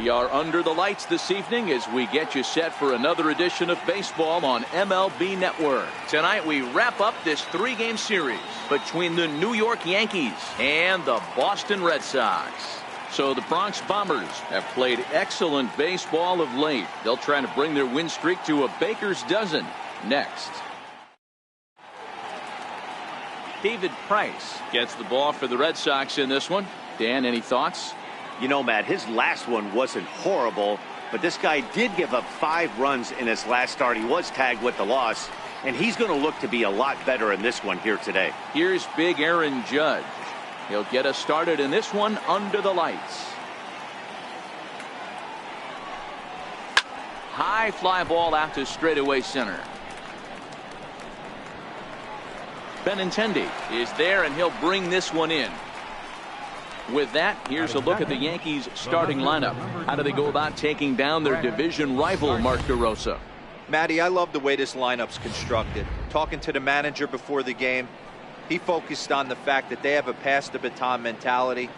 We are under the lights this evening as we get you set for another edition of baseball on MLB Network. Tonight we wrap up this 3-game series between the New York Yankees and the Boston Red Sox. So the Bronx Bombers have played excellent baseball of late. They'll try to bring their win streak to a baker's dozen next. David Price gets the ball for the Red Sox in this one. Dan, any thoughts? You know, Matt, his last one wasn't horrible, but this guy did give up 5 runs in his last start. He was tagged with the loss, and he's going to look to be a lot better in this one here today. Here's big Aaron Judge. He'll get us started in this one under the lights. High fly ball out to straightaway center. Benintendi is there, and he'll bring this one in. With that, here's a look at the Yankees starting lineup. How do they go about taking down their division rival, Mark DeRosa? Matty, I love the way this lineup's constructed. Talking to the manager before the game, he focused on the fact that they have a pass the baton mentality.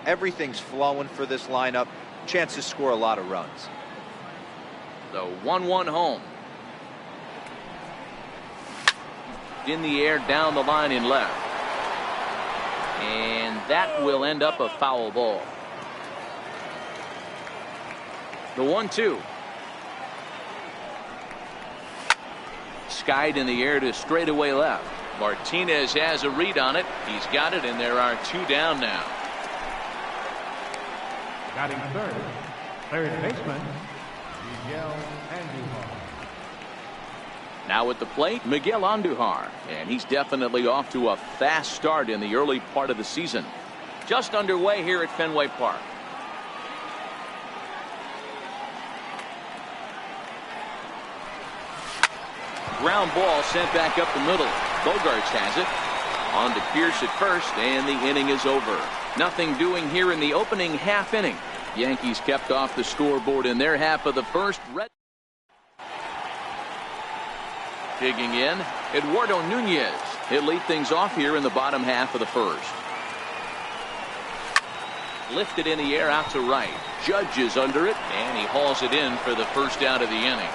Everything's flowing for this lineup. Chance to score a lot of runs. The 1-1 home. In the air, down the line in left. And that will end up a foul ball. The 1-2. Skied in the air to straightaway left. Martinez has a read on it. He's got it, and there are 2 down now. Batting third baseman, Miguel Andujar. Now at the plate, Miguel Andujar, and he's definitely off to a fast start in the early part of the season. Just underway here at Fenway Park. Ground ball sent back up the middle. Bogaerts has it. On to Pierce at first, and the inning is over. Nothing doing here in the opening half inning. Yankees kept off the scoreboard in their half of the first. Digging in, Eduardo Nunez. He'll lead things off here in the bottom half of the first. Lifted in the air out to right. Judge is under it, and he hauls it in for the first out of the inning.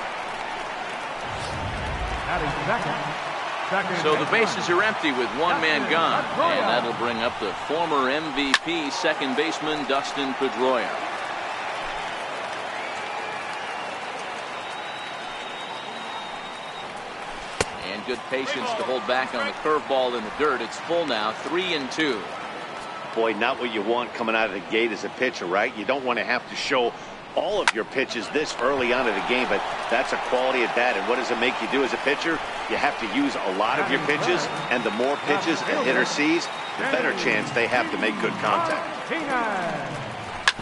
So the bases are empty with 1 man gone, and that'll bring up the former MVP second baseman Dustin Pedroia. And good patience to hold back on the curveball in the dirt. It's full now, 3-2. Boy, not what you want coming out of the gate as a pitcher, right? You don't want to have to show all of your pitches this early on in the game, but that's a quality at bat. And what does it make you do as a pitcher? You have to use a lot of your pitches, and the more pitches a hitter sees, the better chance they have to make good contact.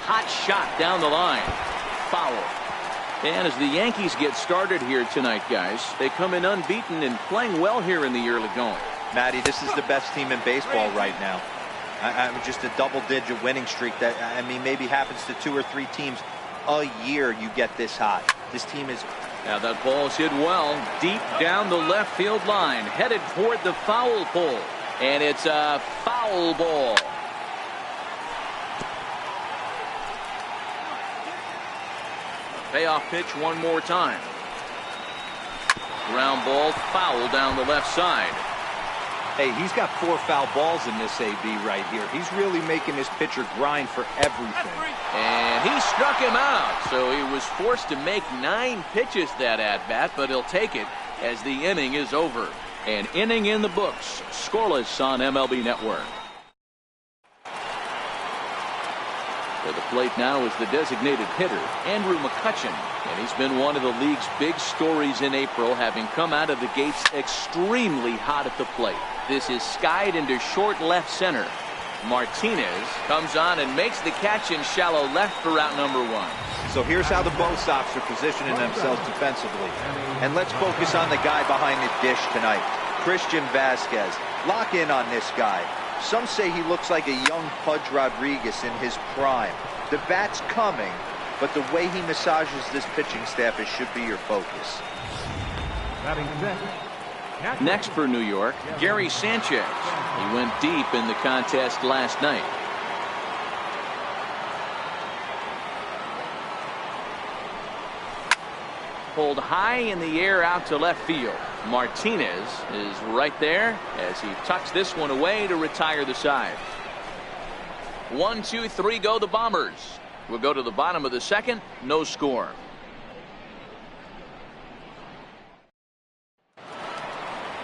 Hot shot down the line. Foul. And as the Yankees get started here tonight, guys, they come in unbeaten and playing well here in the early going. Matty, this is the best team in baseball right now. I mean, just a double-digit winning streak that, I mean, maybe happens to 2 or 3 teams a year. You get this hot. This team is. Now that ball's hit well deep down the left field line, headed toward the foul pole, and it's a foul ball. Payoff pitch one more time. Ground ball foul down the left side. Hey, he's got 4 foul balls in this AB right here. He's really making this pitcher grind for everything. And he struck him out, so he was forced to make 9 pitches that at-bat, but he'll take it as the inning is over. An inning in the books, scoreless on MLB Network. To the plate now is the designated hitter, Andrew McCutchen, and he's been one of the league's big stories in April, having come out of the gates extremely hot at the plate. This is skied into short left center. Martinez comes on and makes the catch in shallow left for out number 1. So here's how the Bo Sox are positioning themselves defensively. And let's focus on the guy behind the dish tonight, Christian Vasquez. Lock in on this guy. Some say he looks like a young Pudge Rodriguez in his prime. The bat's coming, but the way he massages this pitching staff, it should be your focus. Next for New York, Gary Sanchez. He went deep in the contest last night. pulled high in the air out to left field. Martinez is right there as he tucks this one away to retire the side. 1, 2, 3 go the Bombers. We'll go to the bottom of the second. No score.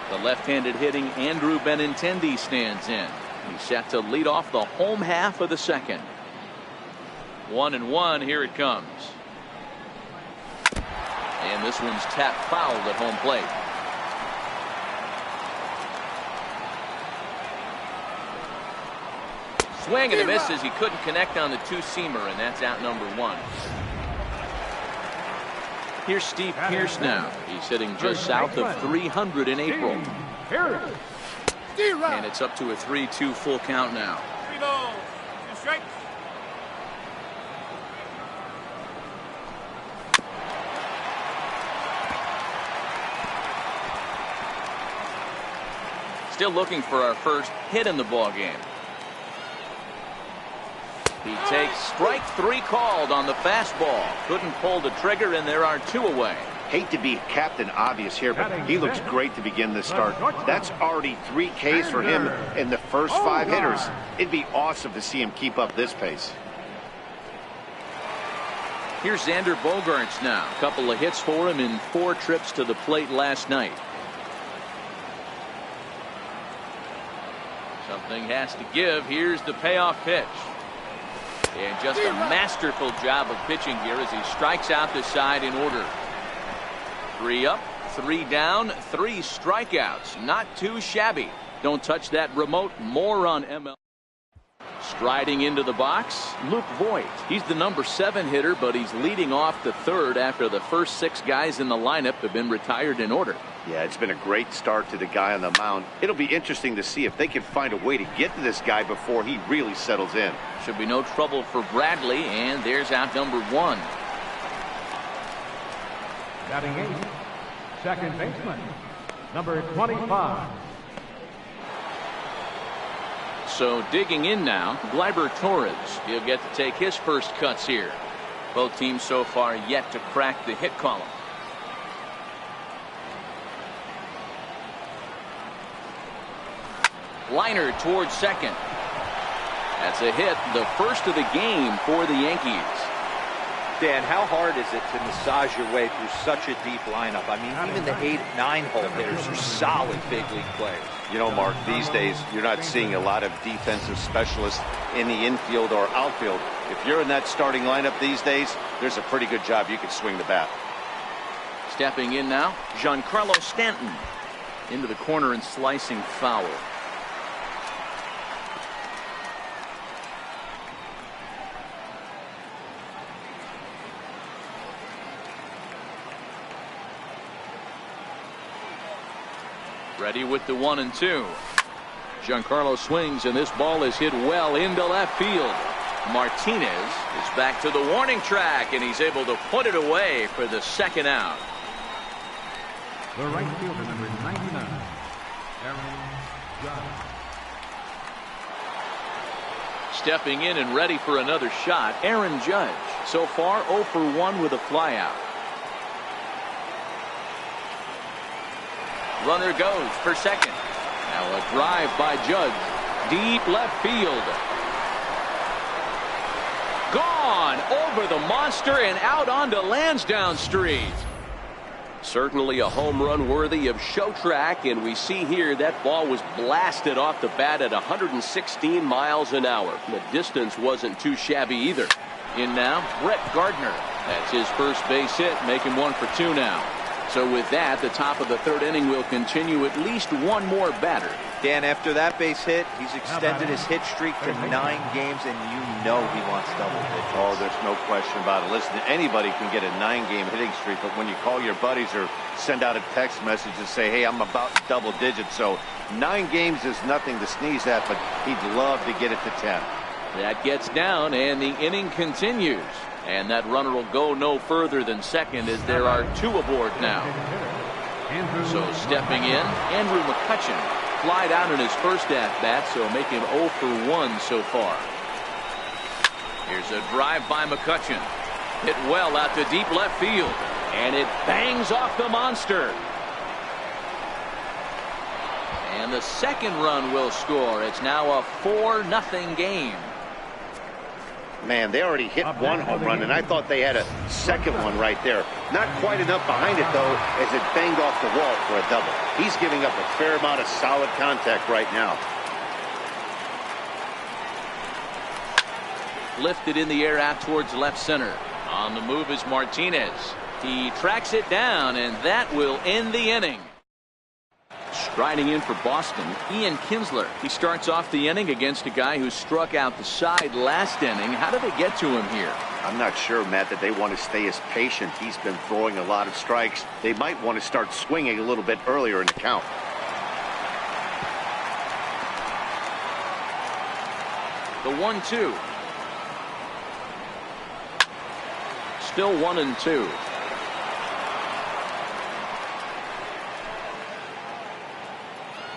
The left-handed hitting Andrew Benintendi stands in. He's set to lead off the home half of the second. 1-1. Here it comes. And this one's tapped foul at home plate. Swing and a miss as he couldn't connect on the two-seamer, and that's out number 1. Here's Steve Pearce now. He's hitting just south of 300 in April. And it's up to a 3-2 full count now. 3 balls, 2 strikes. Still looking for our first hit in the ball game. He takes strike 3 called on the fastball. Couldn't pull the trigger, and there are 2 away. Hate to be Captain Obvious here, but he looks great to begin the start. That's already 3 Ks for him in the first 5 hitters. It'd be awesome to see him keep up this pace. Here's Xander Bogaerts now. A couple of hits for him in 4 trips to the plate last night. Something has to give. Here's the payoff pitch. And just a masterful job of pitching here as he strikes out the side in order. 3 up, 3 down, 3 strikeouts. Not too shabby. Don't touch that remote. More on ML. Striding into the box, Luke Voit. He's the number 7 hitter, but he's leading off the 3rd after the first 6 guys in the lineup have been retired in order. Yeah, it's been a great start to the guy on the mound. It'll be interesting to see if they can find a way to get to this guy before he really settles in. Should be no trouble for Bradley, and there's out number 1. Batting 8, second baseman, number 25. So digging in now, Gleyber Torres. He'll get to take his first cuts here. Both teams so far yet to crack the hit column. Liner towards second. That's a hit, the first of the game for the Yankees. Dan, how hard is it to massage your way through such a deep lineup? I mean, even the 8, 9 hole hitters are solid big league players. You know, Mark, these days you're not seeing a lot of defensive specialists in the infield or outfield. If you're in that starting lineup these days, there's a pretty good job you could swing the bat. Stepping in now, Giancarlo Stanton. Into the corner and slicing foul. Ready with the 1-2. Giancarlo swings, and this ball is hit well into left field. Martinez is back to the warning track, and he's able to put it away for the second out. The right fielder, number 99, Aaron Judge. Stepping in and ready for another shot, Aaron Judge. So far 0 for 1 with a flyout. Runner goes for second. Now a drive by Judge. Deep left field. Gone over the monster and out onto Lansdowne Street. Certainly a home run worthy of show track, and we see here that ball was blasted off the bat at 116 miles an hour. The distance wasn't too shabby either. In now, Brett Gardner. That's his first base hit, making 1 for 2 now. So with that, the top of the 3rd inning will continue at least 1 more batter. Dan, after that base hit, he's extended his hit streak to 9 games, and you know he wants double digits. Oh, there's no question about it. Listen, anybody can get a 9-game hitting streak, but when you call your buddies or send out a text message and say, hey, I'm about double digits, so 9 games is nothing to sneeze at, but he'd love to get it to 10. That gets down, and the inning continues. And that runner will go no further than second as there are 2 aboard now. So stepping in, Andrew McCutchen flied out in his first at-bat, so make him 0 for 1 so far. Here's a drive by McCutchen. Hit well out to deep left field. And it bangs off the monster. And the second run will score. It's now a 4-0 game. Man, they already hit one home run, and I thought they had a second one right there. Not quite enough behind it, though, as it banged off the wall for a double. He's giving up a fair amount of solid contact right now. Lifted in the air out towards left center. On the move is Martinez. He tracks it down, and that will end the inning. Striding in for Boston, Ian Kinsler. He starts off the inning against a guy who struck out the side last inning. How did they get to him here? I'm not sure, Matt, that they want to stay as patient. He's been throwing a lot of strikes. They might want to start swinging a little bit earlier in the count. The 1-2. Still 1-2.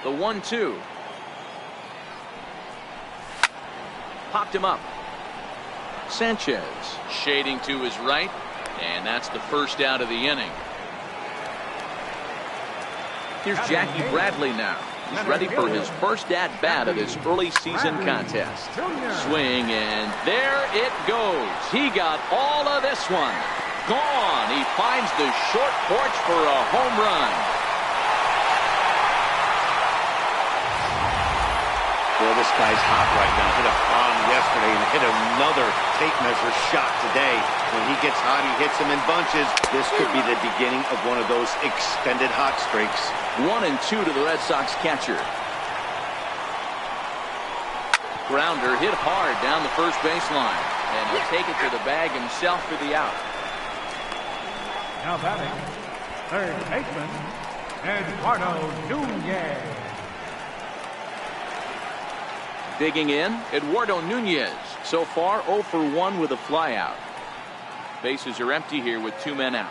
The 1-2. Popped him up. Sanchez shading to his right, and that's the first out of the inning. Here's Jackie Bradley now. He's ready for his first at-bat of this early season contest. Swing, and there it goes. He got all of this one. Gone. He finds the short porch for a home run. Well, this guy's hot right now. Hit a bomb yesterday and hit another tape measure shot today. When he gets hot, he hits them in bunches. This could be the beginning of one of those extended hot streaks. 1-2 to the Red Sox catcher. Grounder hit hard down the first baseline, and he'll take it to the bag himself for the out. Now batting, third baseman, Eduardo Nunez. Digging in, Eduardo Nunez. So far 0 for 1 with a flyout. Bases are empty here with 2 men out.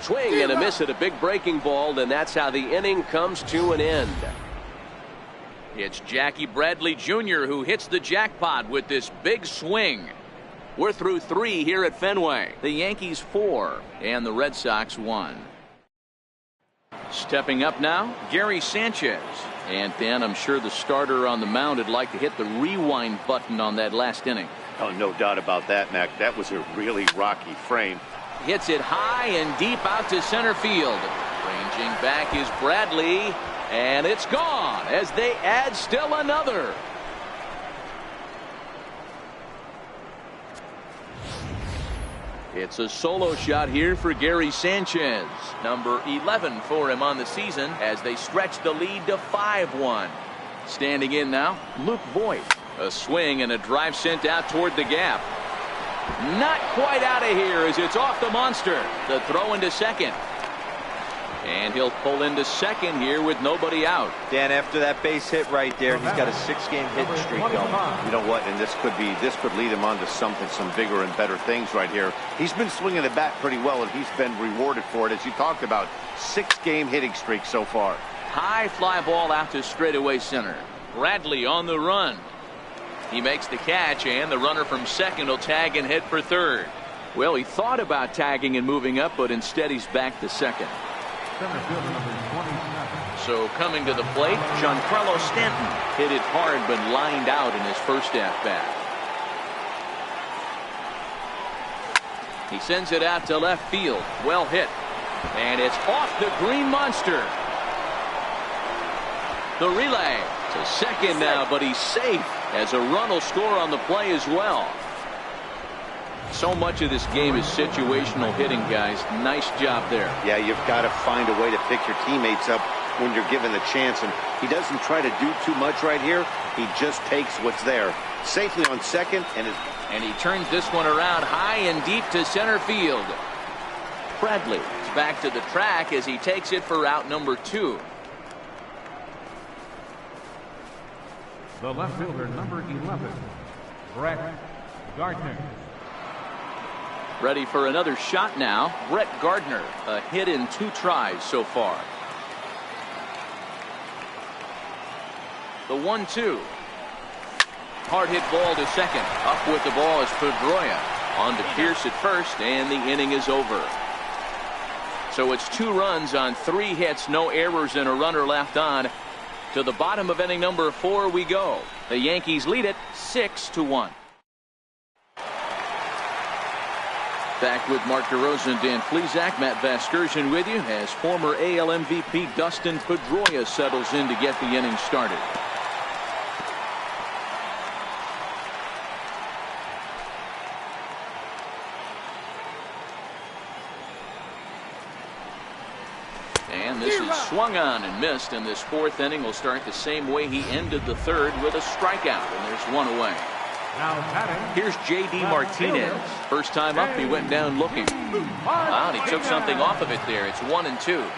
Swing and a miss at a big breaking ball, and that's how the inning comes to an end. It's Jackie Bradley Jr. who hits the jackpot with this big swing. We're through 3 here at Fenway. The Yankees 4 and the Red Sox 1. Stepping up now, Gary Sanchez. And Dan, I'm sure the starter on the mound would like to hit the rewind button on that last inning. Oh, no doubt about that, Mac. That was a really rocky frame. Hits it high and deep out to center field. Ranging back is Bradley, and it's gone as they add still another. It's a solo shot here for Gary Sanchez. Number 11 for him on the season as they stretch the lead to 5-1. Standing in now, Luke Voit. A swing and a drive sent out toward the gap. Not quite out of here as it's off the monster. The throw into second. And he'll pull into second here with nobody out. Dan, after that base hit right there, he's got a 6-game hitting streak going. You know what? And this could lead him on to some bigger and better things right here. He's been swinging the bat pretty well, and he's been rewarded for it, as you talked about. 6-game hitting streak so far. High fly ball out to straightaway center. Bradley on the run. He makes the catch, and the runner from second will tag and head for third. Well, he thought about tagging and moving up, but instead he's back to second. So coming to the plate, Giancarlo Stanton hit it hard but lined out in his first at-bat. He sends it out to left field. Well hit. And it's off the green monster. The relay to second now, but he's safe as a run will score on the play as well. So much of this game is situational hitting, guys. Nice job there. Yeah, you've got to find a way to pick your teammates up when you're given the chance, and he doesn't try to do too much right here. He just takes what's there. Safely on second, and he turns this one around high and deep to center field. Bradley is back to the track as he takes it for out number 2. The left fielder, number 11, Brett Gardner. Ready for another shot now. Brett Gardner, a hit in 2 tries so far. The 1-2. Hard hit ball to second. Up with the ball is Pedroia. On to Pierce at first, and the inning is over. So it's 2 runs on 3 hits, no errors, and a runner left on. To the bottom of inning number 4 we go. The Yankees lead it 6-1. Back with Mark DeRosa and Dan Plesac. Matt Vasgersian with you as former AL MVP Dustin Pedroia settles in to get the inning started. And this is swung on and missed, and this 4th inning will start the same way he ended the 3rd with a strikeout, and there's 1 away. Here's J.D. Martinez. First time up, he went down looking. Wow, he took something off of it there. It's 1-2.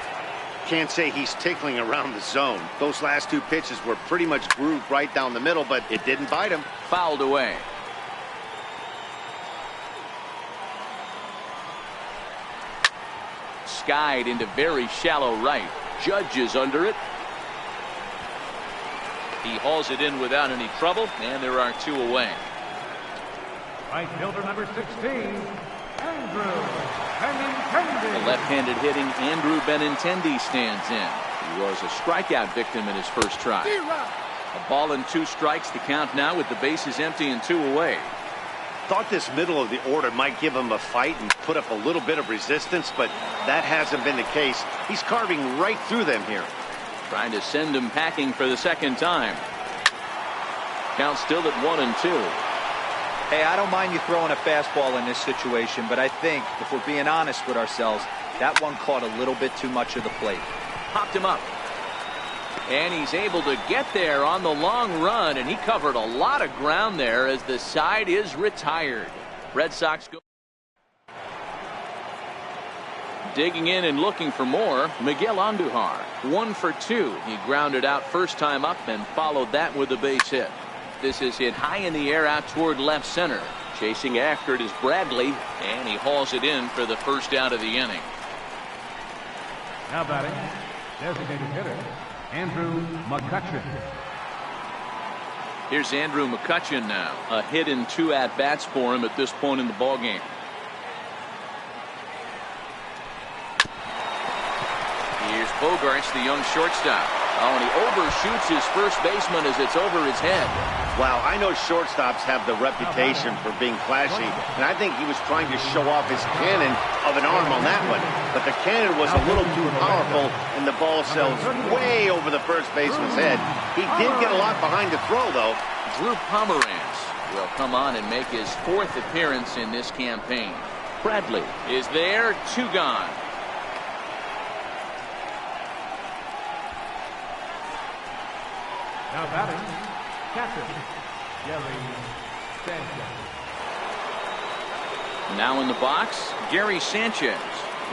Can't say he's tickling around the zone. Those last 2 pitches were pretty much grooved right down the middle, but it didn't bite him. Fouled away. Skied into very shallow right. Judge is under it. He hauls it in without any trouble, and there are 2 away. Right fielder number 16, Andrew Benintendi. The left-handed hitting Andrew Benintendi stands in. He was a strikeout victim in his first try. A ball and 2 strikes, the count now with the bases empty and 2 away. Thought this middle of the order might give him a fight and put up a little bit of resistance, but that hasn't been the case. He's carving right through them here. Trying to send him packing for the 2nd time. Count still at 1-2. Hey, I don't mind you throwing a fastball in this situation, but I think, if we're being honest with ourselves, that one caught a little bit too much of the plate. Popped him up. And he's able to get there on the long run, and he covered a lot of ground there as the side is retired. Red Sox go. Digging in and looking for more, Miguel Andujar. 1 for 2. He grounded out first time up and followed that with a base hit. This is hit high in the air out toward left center. Chasing after it is Bradley, and he hauls it in for the first out of the inning. Now batting, designated hitter, Andrew McCutchen. Here's Andrew McCutchen now. A hit in 2 at-bats for him at this point in the ballgame. Here's Bogaerts, the young shortstop. Oh, and he overshoots his first baseman as it's over his head. Wow, I know shortstops have the reputation for being flashy, and I think he was trying to show off his cannon of an arm on that one. But the cannon was a little too powerful, and the ball sails way over the first baseman's head. He did get a lot behind the throw, though. Drew Pomeranz will come on and make his 4th appearance in this campaign. Bradley is there, 2 gone. Now batting, catcher, Gary Sanchez. Now in the box, Gary Sanchez.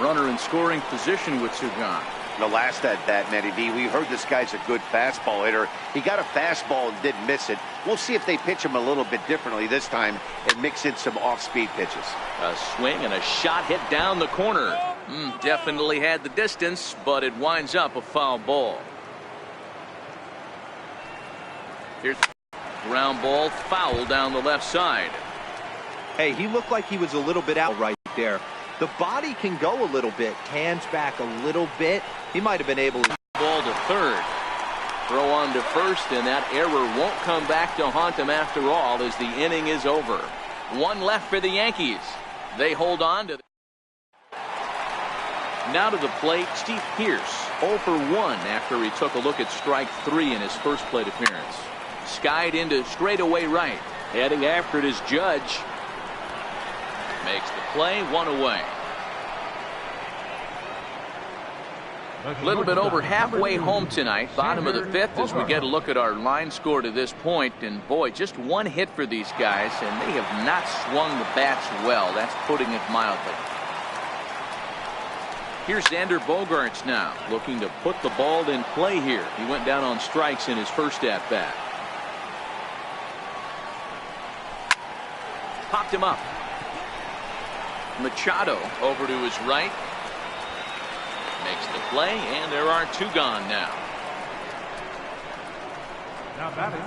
Runner in scoring position with 2 gone. The last at bat, Matty V, we heard this guy's a good fastball hitter. He got a fastball and didn't miss it. We'll see if they pitch him a little bit differently this time and mix in some off-speed pitches. A swing and a shot hit down the corner. Definitely had the distance, but it winds up a foul ball. Here's ground ball, foul down the left side. Hey, he looked like he was a little bit out right there. The body can go a little bit, hands back a little bit. He might have been able to. Ball to 3rd. Throw on to 1st, and that error won't come back to haunt him after all as the inning is over. 1 left for the Yankees. They hold on to. Now to the plate, Steve Pearce. 0 for 1 after he took a look at strike 3 in his first plate appearance. Skied into straightaway right. Heading after it is Judge. Makes the play, 1 away. A little bit over halfway home tonight. Bottom of the 5th as we get a look at our line score to this point. And boy, just 1 hit for these guys, and they have not swung the bats well. That's putting it mildly. Here's Xander Bogaerts now, looking to put the ball in play here. He went down on strikes in his first at-bat. Popped him up. Machado over to his right. Makes the play, and there are 2 gone now. Now batting,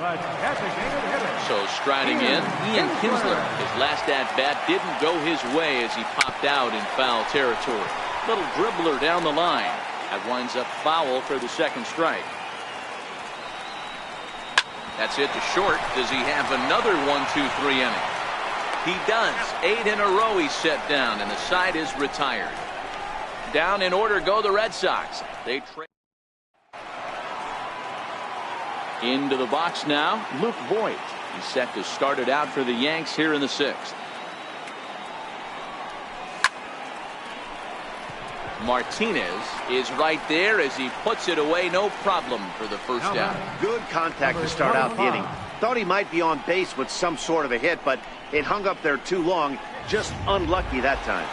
The designated hitter. So striding in, Ian Kinsler. His last at-bat didn't go his way as he popped out in foul territory. Little dribbler down the line. That winds up foul for the second strike. That's it to short. Does he have another 1-2-3 inning? He does. 8 in a row he's set down, and the side is retired. Down in order go the Red Sox. They trade. Into the box now, Luke Voit. He's set to start it out for the Yanks here in the 6th. Martinez is right there as he puts it away, no problem for the first out. Good contact to start out the inning. Thought he might be on base with some sort of a hit, but it hung up there too long. Just unlucky that time.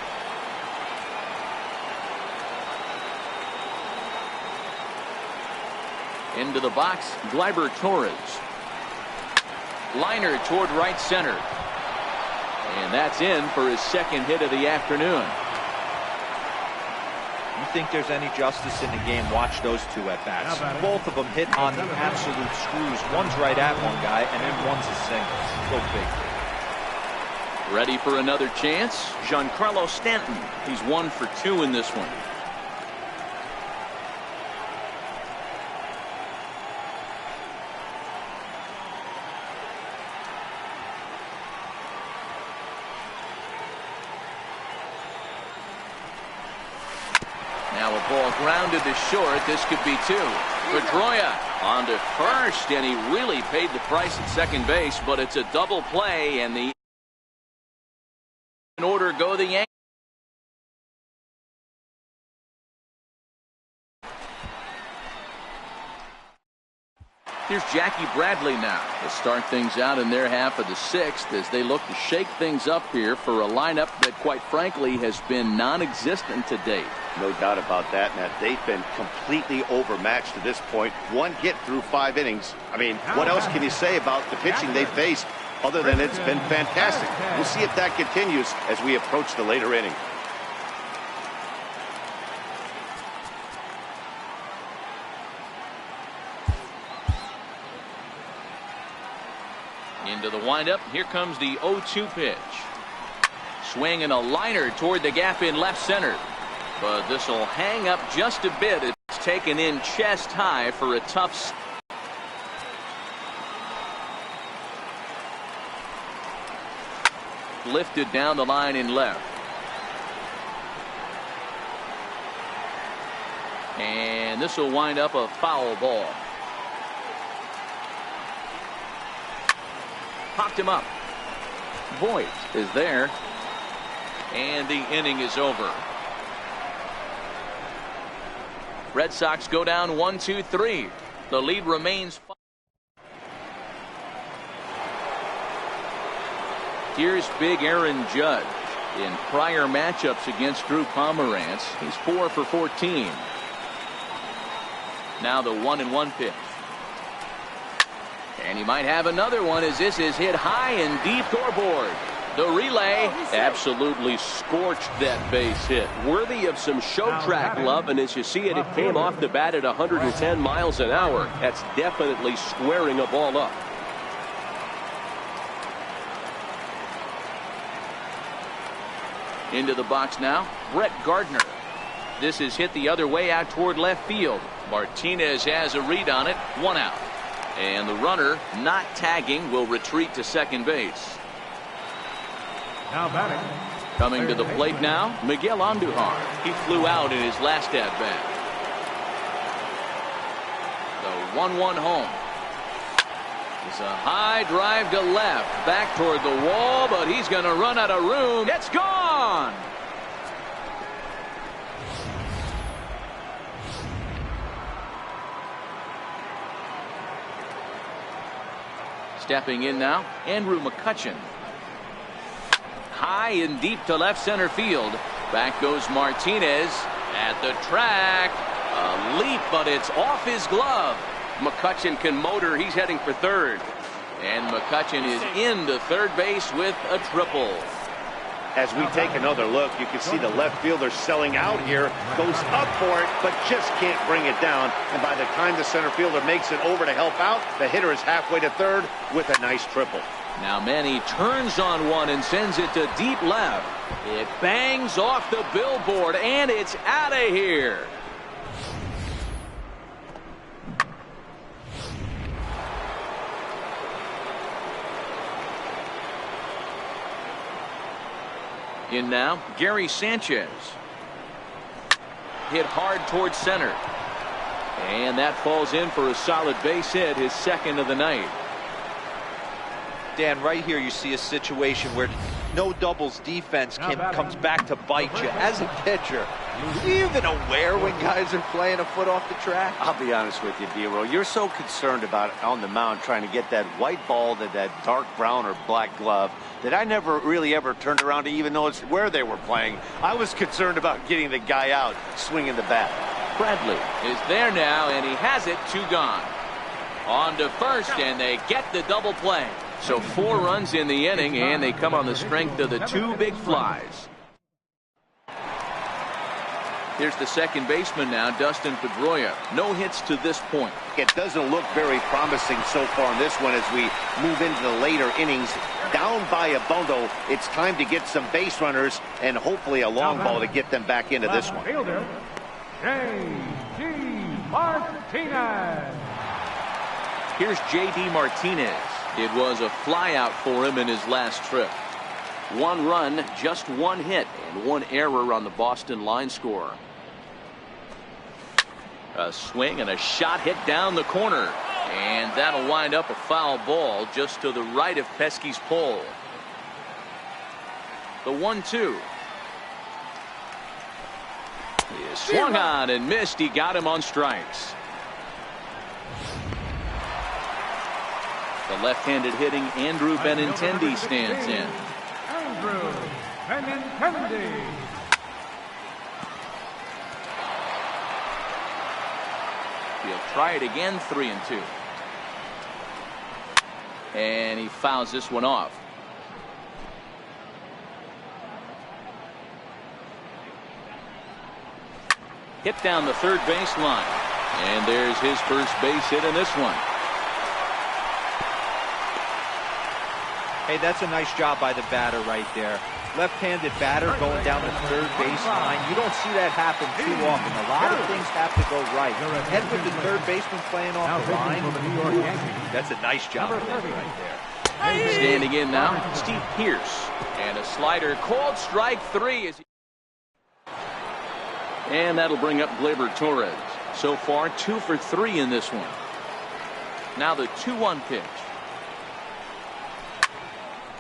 Into the box, Gleyber Torres. Liner toward right center. And that's in for his second hit of the afternoon. You think there's any justice in the game, watch those two at-bats. Both of them hit on the absolute screws. One's right at one guy, and then one's a single. Go big. Ready for another chance? Giancarlo Stanton. He's 1 for 2 in this one. Now a ball grounded to short. This could be 2. Pedroia on to first, and he really paid the price at second base, but it's a double play, and the in order go the Yankees. Here's Jackie Bradley now to start things out in their half of the 6th as they look to shake things up here for a lineup that quite frankly has been non-existent to date. No doubt about that, Matt. They've been completely overmatched to this point. 1 hit through 5 innings. I mean, what else can you say about the pitching they faced other than it's been fantastic? We'll see if that continues as we approach the later inning. Into the windup. Here comes the 0-2 pitch. Swing and a liner toward the gap in left center. But this will hang up just a bit. It's taken in chest high for a tough. Lifted down the line in left. And this will wind up a foul ball. Popped him up. Voit is there. And the inning is over. Red Sox go down 1-2-3. The lead remains. Here's big Aaron Judge. In prior matchups against Drew Pomeranz, he's 4 for 14. Now the 1-1 pitch. And he might have another one as this is hit high and deep scoreboard. The relay absolutely scorched that base hit. Worthy of some show track love, and as you see it, it came off the bat at 110 miles an hour. That's definitely squaring a ball up. Into the box now, Brett Gardner. This is hit the other way out toward left field. Martinez has a read on it. 1 out. And the runner, not tagging, will retreat to second base. Now batting. Coming to the plate now, Miguel Andujar. He flew out in his last at-bat. The 1-1 home. It's a high drive to left. Back toward the wall, but he's going to run out of room. It's gone! Stepping in now, Andrew McCutchen. High and deep to left center field. Back goes Martinez at the track. A leap, but it's off his glove. McCutchen can motor. He's heading for third. And McCutchen is into third base with a triple. As we take another look, you can see the left fielder selling out here, goes up for it, but just can't bring it down. And by the time the center fielder makes it over to help out, the hitter is halfway to third with a nice triple. Now Manny turns on one and sends it to deep left. It bangs off the billboard, and it's out of here. In now, Gary Sanchez. Hit hard towards center. And that falls in for a solid base hit, his second of the night. Dan, right here you see a situation where no doubles defense comes back to bite you. As a pitcher, are you even aware when guys are playing a foot off the track? I'll be honest with you, D-Roll. You're so concerned about on the mound trying to get that white ball to that dark brown or black glove that I never really ever turned around to even notice where they were playing. I was concerned about getting the guy out swinging the bat. Bradley is there now, and he has it, 2 gone. On to first, and they get the double play. So 4 runs in the inning, and they come on the strength of the 2 big flies. Here's the second baseman now, Dustin Pedroia. No hits to this point. It doesn't look very promising so far in this one as we move into the later innings. Down by a bundle, it's time to get some base runners and hopefully a long ball to get them back into this one. Fielder, J.D. Martinez. Here's J.D. Martinez. It was a flyout for him in his last trip. 1 run, just 1 hit, and 1 error on the Boston line score. A swing and a shot hit down the corner. And that'll wind up a foul ball just to the right of Pesky's pole. The 1-2. He swung on and missed. He got him on strikes. The left-handed hitting Andrew Benintendi stands in. Andrew Benintendi. He'll try it again, 3-2. And he fouls this one off. Hit down the third base line. And there's his first base hit in this one. Hey, that's a nice job by the batter right there. Left-handed batter going down the third base line. You don't see that happen too often. A lot of things have to go right. And with the third baseman playing off the line, that's a nice job of that right there. Standing in now, Steve Pearce. And a slider called strike 3. And that'll bring up Gleyber Torres. So far, 2 for 3 in this one. Now the 2-1 pitch.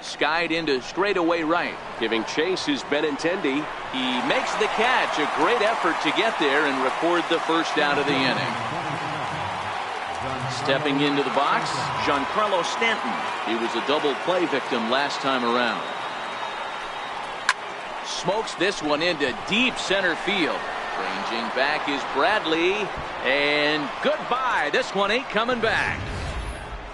Skied into straightaway right. Giving chase is Benintendi. He makes the catch. A great effort to get there and record the first out of the inning. Stepping into the box, Giancarlo Stanton. He was a double play victim last time around. Smokes this one into deep center field. Ranging back is Bradley. And goodbye. This one ain't coming back.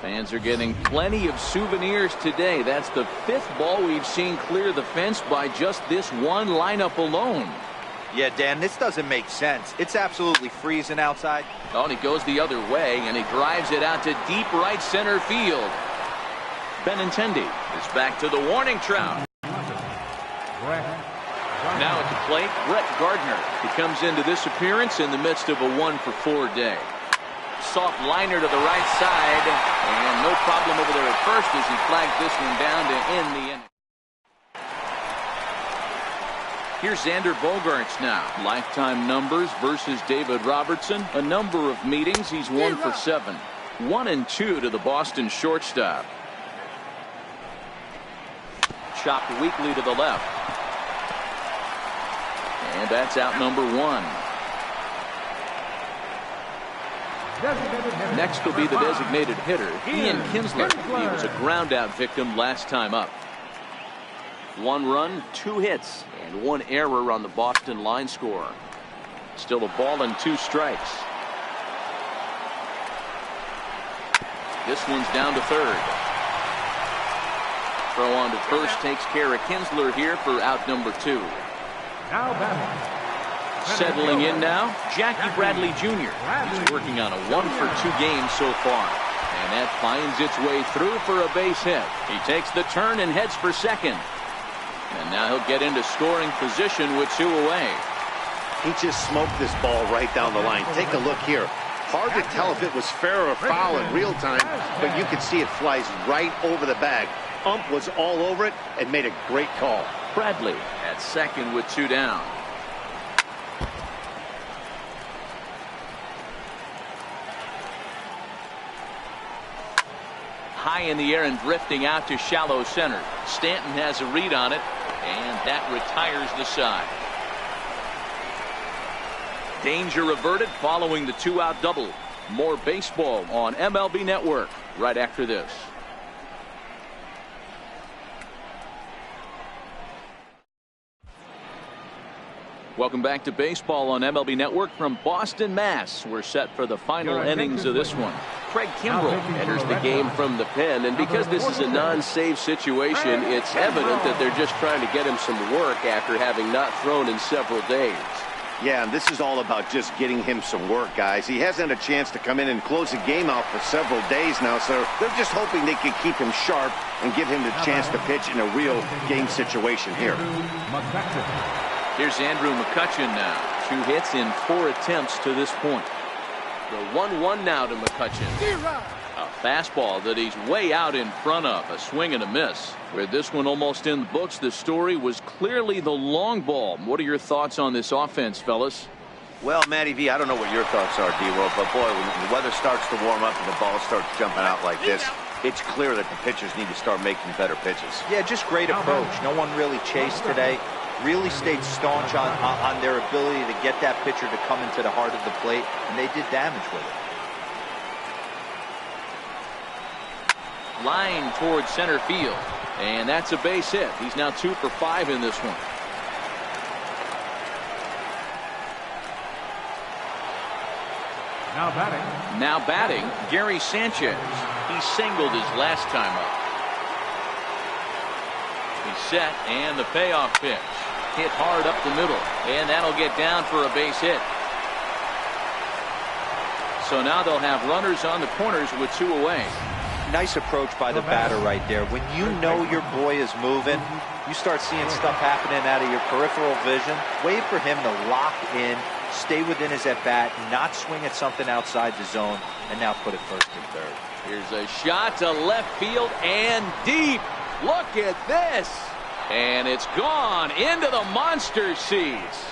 Fans are getting plenty of souvenirs today. That's the 5th ball we've seen clear the fence by just this one lineup alone. Yeah, Dan, this doesn't make sense. It's absolutely freezing outside. Oh, and he goes the other way, and he drives it out to deep right center field. Benintendi is back to the warning trout. Now at the plate, Brett Gardner. He comes into this appearance in the midst of a 1-for-4 day. Soft liner to the right side, and no problem over there at first as he flags this one down to end the inning. Here's Xander Bogaerts now. Lifetime numbers versus David Robertson. A number of meetings. He's 1 for 7. 1-2 to the Boston shortstop. Chopped weakly to the left. And that's out number 1. Next will be the designated hitter, Ian Kinsler. He was a ground-out victim last time up. 1 run, 2 hits, and 1 error on the Boston line score. Still a ball and 2 strikes. This one's down to third. Throw on to first takes care of Kinsler here for out number 2. Now batting. Settling in now, Jackie Bradley Jr. He's working on a 1-for-2 game so far. And that finds its way through for a base hit. He takes the turn and heads for second. And now he'll get into scoring position with 2 away. He just smoked this ball right down the line. Take a look here. Hard to tell if it was fair or foul in real time, but you can see it flies right over the bag. Ump was all over it and made a great call. Bradley at second with 2 down. High in the air and drifting out to shallow center. Stanton has a read on it, and that retires the side. Danger averted following the 2-out double. More baseball on MLB Network right after this. Welcome back to baseball on MLB Network from Boston, Mass. We're set for the final innings of this one. Craig Kimbrel enters the game from the pen, and because this is a non-save situation, it's evident that they're just trying to get him some work after having not thrown in several days. Yeah, and this is all about just getting him some work, guys. He hasn't had a chance to come in and close the game out for several days now, so they're just hoping they can keep him sharp and give him the chance to pitch in a real game situation here. Here's Andrew McCutchen now. 2 hits in 4 attempts to this point. The 1-1 now to McCutchen. A fastball that he's way out in front of. A swing and a miss. With this one almost in the books, the story was clearly the long ball. What are your thoughts on this offense, fellas? Well, Matty V, I don't know what your thoughts are, D-Roll, but boy, when the weather starts to warm up and the ball starts jumping out like this, it's clear that the pitchers need to start making better pitches. Yeah, just great approach. No one really chased today. Really stayed staunch on their ability to get that pitcher to come into the heart of the plate, and they did damage with it. Line towards center field, and that's a base hit. He's now 2 for 5 in this one. Now batting, Gary Sanchez. He singled his last time up. He's set, and the payoff pitch. Hit hard up the middle, and that'll get down for a base hit. So now they'll have runners on the corners with 2 away. Nice approach by the batter right there. When you know your boy is moving, you start seeing stuff happening out of your peripheral vision. Wait for him to lock in, stay within his at-bat, not swing at something outside the zone, and now put it first and third. Here's a shot to left field and deep. Look at this. And it's gone into the monster seats.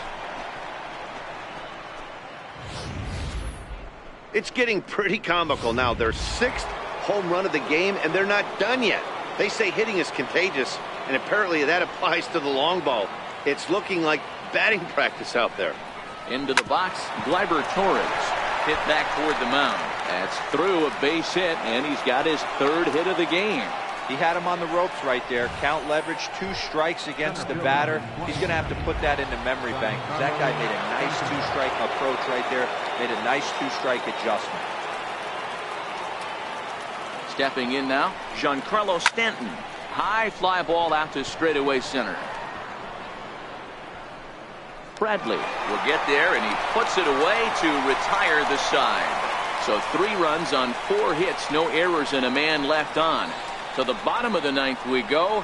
It's getting pretty comical now. Their 6th home run of the game, and they're not done yet. They say hitting is contagious, and apparently that applies to the long ball. It's looking like batting practice out there. Into the box, Gleyber Torres. Hit back toward the mound. That's through a base hit, and he's got his 3rd hit of the game. He had him on the ropes right there. Count leverage, 2 strikes against the batter. He's going to have to put that in the memory bank, because that guy made a nice 2-strike approach right there. Made a nice 2-strike adjustment. Stepping in now, Giancarlo Stanton. High fly ball out to straightaway center. Bradley will get there, and he puts it away to retire the side. So 3 runs on 4 hits, no errors, and a man left on. To the bottom of the 9th we go.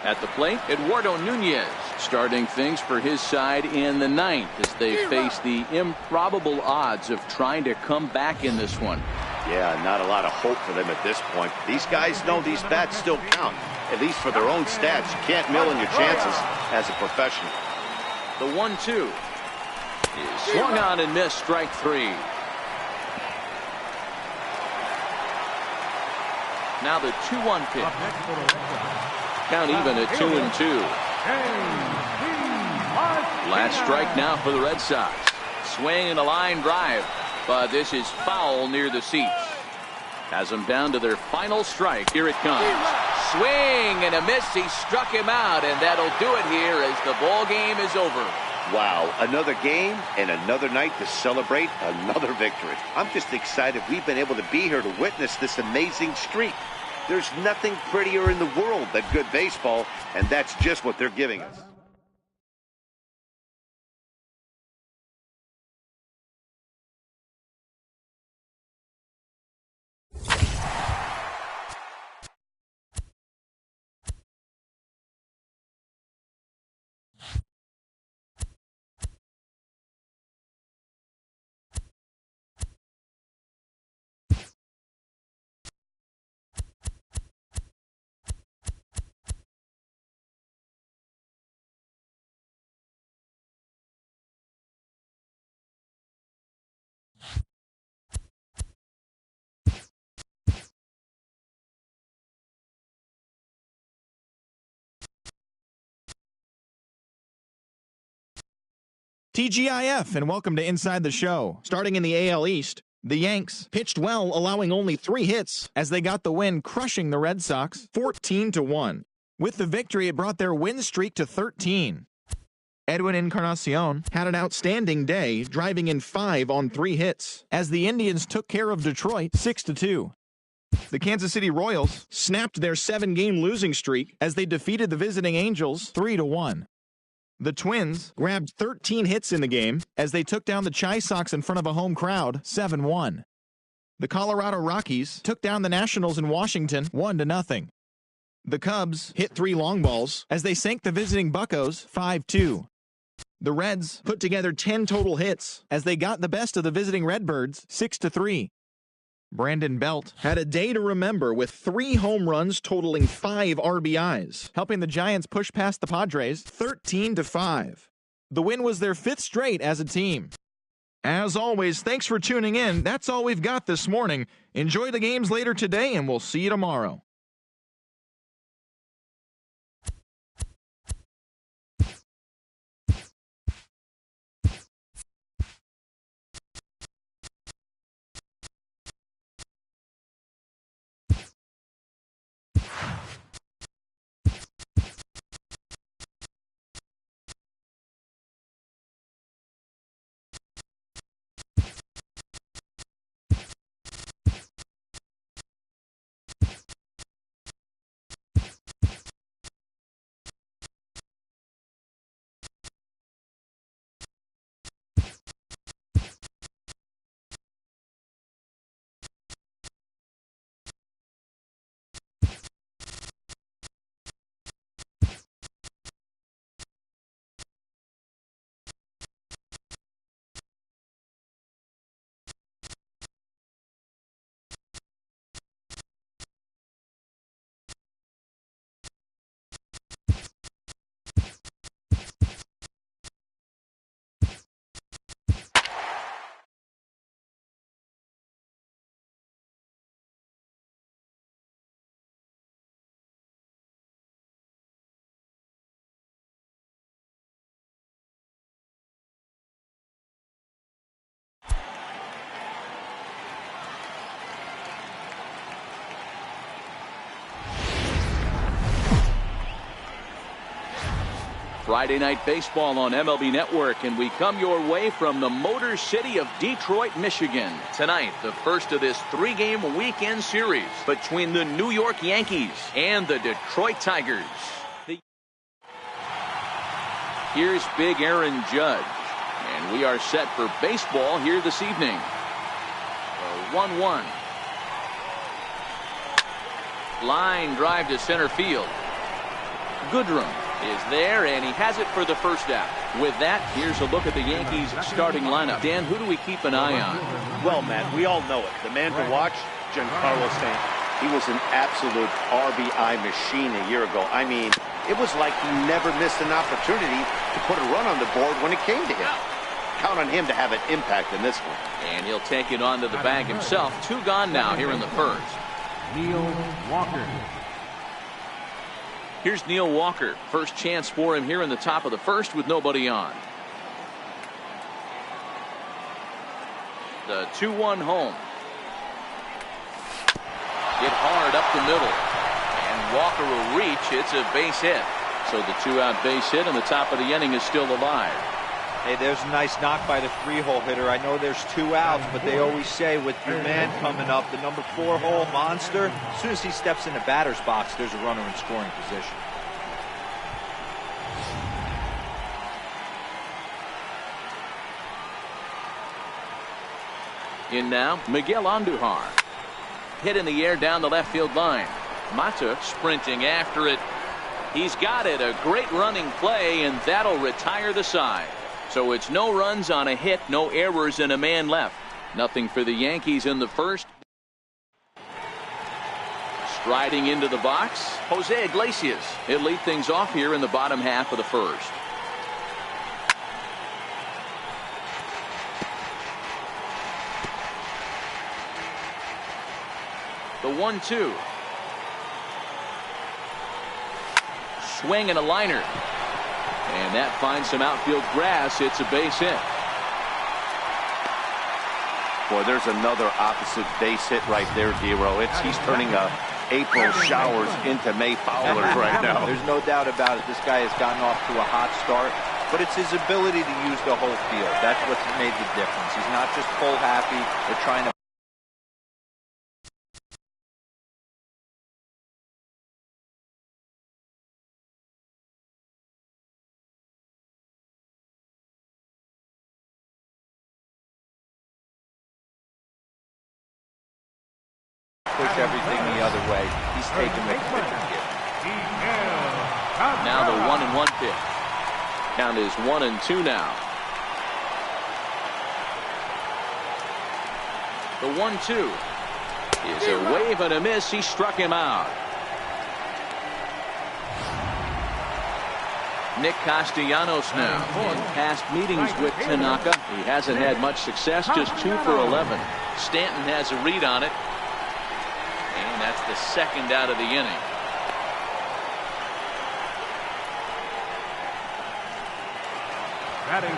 At the plate, Eduardo Nunez starting things for his side in the 9th as they face the improbable odds of trying to come back in this one. Yeah, not a lot of hope for them at this point. These guys know these bats still count, at least for their own stats. You can't mill in your chances as a professional. The 1-2 is swung on and missed, strike 3. Now the 2-1 pitch. Count even at 2-2. Last strike now for the Red Sox. Swing and a line drive, but this is foul near the seats. Has them down to their final strike. Here it comes. Swing and a miss. He struck him out, and that'll do it here as the ball game is over. Wow, another game and another night to celebrate another victory. I'm just excited we've been able to be here to witness this amazing streak. There's nothing prettier in the world than good baseball, and that's just what they're giving us. TGIF, and welcome to Inside the Show. Starting in the AL East, the Yanks pitched well, allowing only 3 hits as they got the win, crushing the Red Sox 14-1. With the victory, it brought their win streak to 13. Edwin Encarnacion had an outstanding day, driving in 5 on 3 hits, as the Indians took care of Detroit 6-2. The Kansas City Royals snapped their 7-game losing streak as they defeated the visiting Angels 3-1. The Twins grabbed 13 hits in the game as they took down the Chi Sox in front of a home crowd 7-1. The Colorado Rockies took down the Nationals in Washington 1-0. The Cubs hit 3 long balls as they sank the visiting Buccos 5-2. The Reds put together 10 total hits as they got the best of the visiting Redbirds 6-3. Brandon Belt had a day to remember with 3 home runs totaling 5 RBIs, helping the Giants push past the Padres 13-5. The win was their 5th straight as a team. As always, thanks for tuning in. That's all we've got this morning. Enjoy the games later today, and we'll see you tomorrow. Friday Night Baseball on MLB Network, and we come your way from the Motor City of Detroit, Michigan. Tonight, the first of this 3-game weekend series between the New York Yankees and the Detroit Tigers. Here's Big Aaron Judge, and we are set for baseball here this evening. 1-1. Line drive to center field. Goodrum is there, and he has it for the first out. With that, here's a look at the Yankees starting lineup. Dan, who do we keep an eye on? Well, Matt, we all know it. The man to watch, Giancarlo Stanton. He was an absolute RBI machine a year ago. I mean, it was like he never missed an opportunity to put a run on the board when it came to him. Count on him to have an impact in this one. And he'll take it onto the bag himself. 2 gone now here in the first. Neil Walker. Here's Neil Walker. First chance for him here in the top of the first with nobody on. The 2-1 home. Hit hard up the middle. And Walker will reach. It's a base hit. So the 2-out base hit, and the top of the inning is still alive. Hey, there's a nice knock by the 3-hole hitter. I know there's 2 outs, but they always say with your man coming up, the number 4-hole monster, as soon as he steps in the batter's box, there's a runner in scoring position. In now, Miguel Andujar. Hit in the air down the left field line. Mata sprinting after it. He's got it. A great running play, and that'll retire the side. So it's no runs on a hit, no errors, and a man left. Nothing for the Yankees in the first. Striding into the box, Jose Iglesias. He'll lead things off here in the bottom half of the first. The 1-2. Swing and a liner. And that finds some outfield grass. It's a base hit. Boy, there's another opposite base hit right there, Dero. He's turning April showers into May fowlers right now. There's no doubt about it. This guy has gotten off to a hot start, but it's his ability to use the whole field. That's what's made the difference. He's not just pull happy or trying to push everything the other way. He's taking the pitcher's gift. Now the 1-1 pitch. Count is 1-2 now. The 1-2 is a wave and a miss. He struck him out. Nick Castellanos now. In past meetings with Tanaka, he hasn't had much success, just 2 for 11. Stanton has a read on it. And that's the second out of the inning.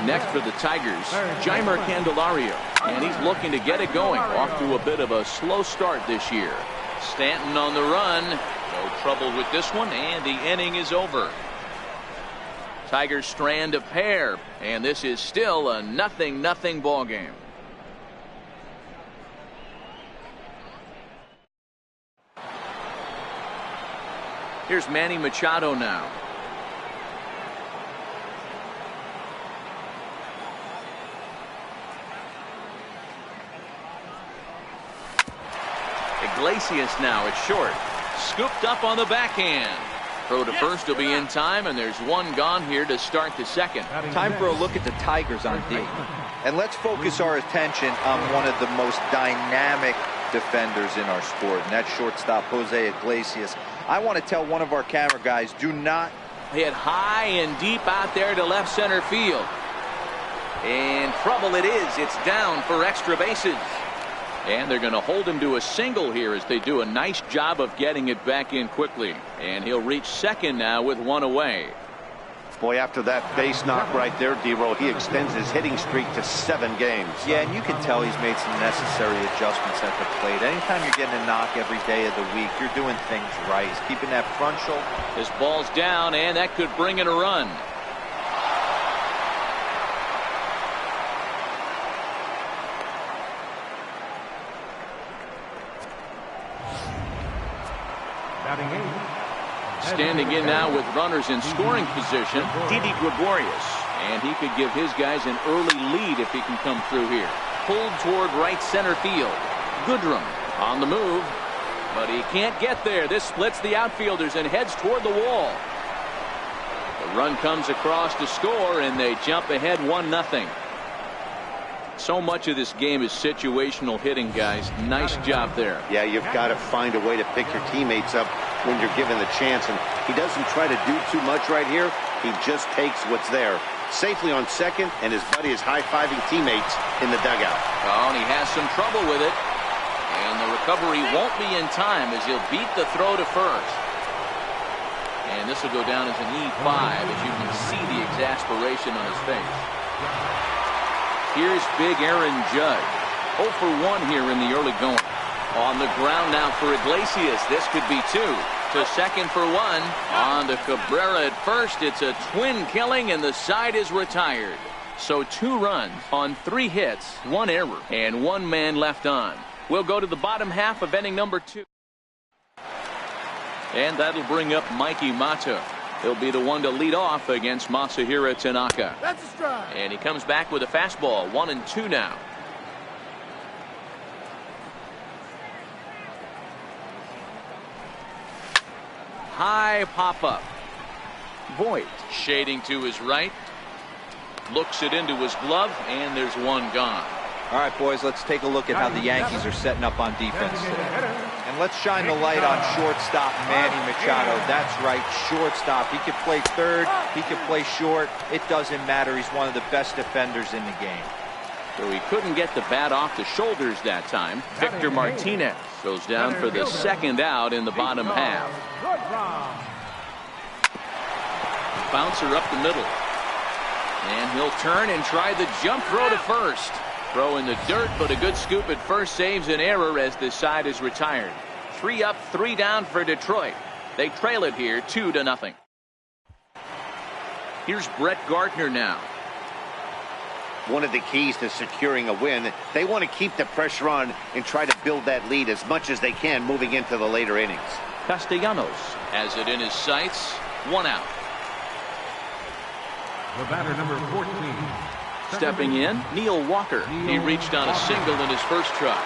Next for the Tigers, Jeimer Candelario. And he's looking to get it going. Off to a bit of a slow start this year. Stanton on the run. No trouble with this one, and the inning is over. Tigers strand a pair, and this is still a 0-0 ball game. Here's Manny Machado now. Iglesias now at short. Scooped up on the backhand. Throw to first will be in time, and there's one gone here to start the second. Time for a look at the Tigers on D. And let's focus our attention on one of the most dynamic defenders in our sport, and that's shortstop Jose Iglesias. I want to tell one of our camera guys, do not hit high and deep out there to left center field. And trouble it is. It's down for extra bases. And they're going to hold him to a single here as they do a nice job of getting it back in quickly. And he'll reach second now with one away. Boy, after that base knock right there, D-Roll, he extends his hitting streak to 7 games. Yeah, and you can tell he's made some necessary adjustments at the plate. Anytime you're getting a knock every day of the week, you're doing things right. He's keeping that front shoulder. This ball's down, and that could bring in a run. Standing in now with runners in scoring position, Didi Gregorius. And he could give his guys an early lead if he can come through here. Pulled toward right center field. Goodrum on the move, but he can't get there. This splits the outfielders and heads toward the wall. The run comes across to score, and they jump ahead 1-0. So much of this game is situational hitting, guys. Nice job there. Yeah, you've got to find a way to pick your teammates up when you're given the chance, and he doesn't try to do too much right here. He just takes what's there. Safely on second, and his buddy is high-fiving teammates in the dugout. Oh, and he has some trouble with it. And the recovery won't be in time as he'll beat the throw to first. And this will go down as an E5 as you can see the exasperation on his face. Here's big Aaron Judge. 0 for 1 here in the early going. On the ground now for Iglesias. This could be 2. To second for 1. On to Cabrera at first. It's a twin killing, and the side is retired. So 2 runs on 3 hits, 1 error, and 1 man left on. We'll go to the bottom half of inning number 2. And that'll bring up Mikey Mata. He'll be the one to lead off against Masahiro Tanaka. That's a strike. And he comes back with a fastball, 1-2 now. High pop-up. Voit shading to his right. Looks it into his glove, and there's 1 gone. All right, boys, let's take a look at how the Yankees are setting up on defense today. And let's shine the light on shortstop Manny Machado. That's right, shortstop. He could play third, he could play short. It doesn't matter. He's one of the best defenders in the game. So he couldn't get the bat off the shoulders that time. Victor Martinez goes down for the 2nd out in the bottom half. Bouncer up the middle. And he'll turn and try the jump throw to first. Throw in the dirt, but a good scoop at first saves an error as this side is retired. 3 up, 3 down for Detroit. They trail it here 2-0. Here's Brett Gardner now. One of the keys to securing a win, they want to keep the pressure on and try to build that lead as much as they can moving into the later innings. Castellanos has it in his sights. 1 out. The batter, number 14. Stepping in, Neil Walker. He reached on a single in his first try.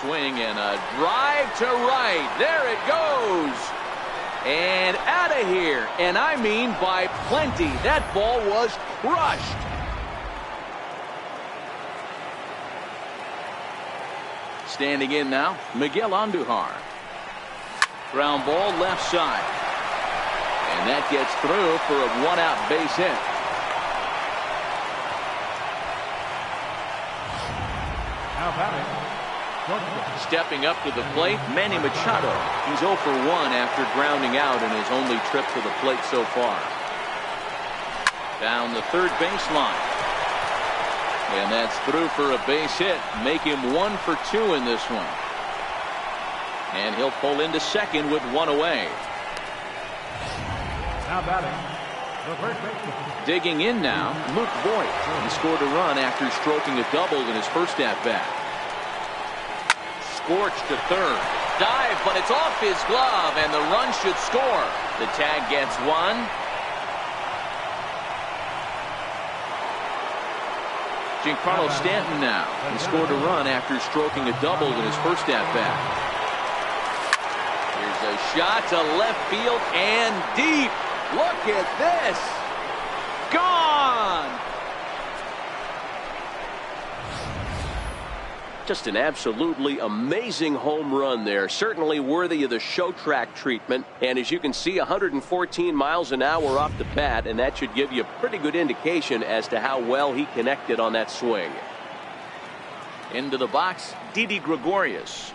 Swing and a drive to right. There it goes. And out of here. And I mean by plenty. That ball was crushed. Standing in now, Miguel Andujar. Ground ball left side. And that gets through for a 1-out base hit. Now batting, Stepping up to the plate, Manny Machado. He's 0 for 1 after grounding out in his only trip to the plate so far. Down the third baseline. And that's through for a base hit. Make him 1 for 2 in this one. And he'll pull into second with 1 away. now batting, the first baseman. Digging in now, Luke Voit. He scored a run after stroking a double in his first at-bat. Scorched to third. Dive, but it's off his glove, and the run should score. The tag gets 1. Giancarlo Stanton now. He scored a run after stroking a double in his first at-bat. Here's a shot to left field and deep. Look at this. Gone. Just an absolutely amazing home run there. Certainly worthy of the show track treatment. And as you can see, 114 miles an hour off the bat, and that should give you a pretty good indication as to how well he connected on that swing. Into the box, Didi Gregorius.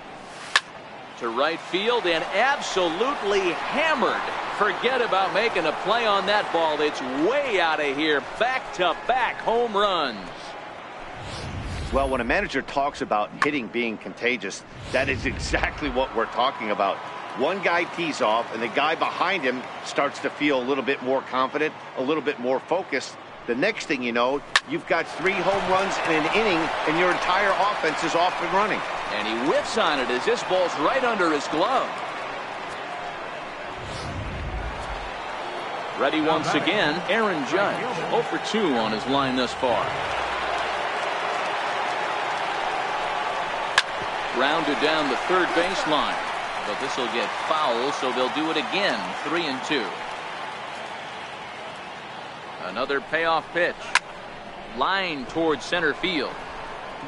To right field and absolutely hammered. Forget about making a play on that ball. It's way out of here. Back-to-back home runs. Well, when a manager talks about hitting being contagious, that is exactly what we're talking about. One guy tees off, and the guy behind him starts to feel a little bit more confident, a little bit more focused. The next thing you know, you've got 3 home runs in an inning, and your entire offense is off and running. And he whiffs on it as this ball's right under his glove. Ready once again, Aaron Judge. 0 for 2 on his line thus far. Rounded down the third baseline, but this will get foul, so they'll do it again. 3-2. Another payoff pitch. Line towards center field.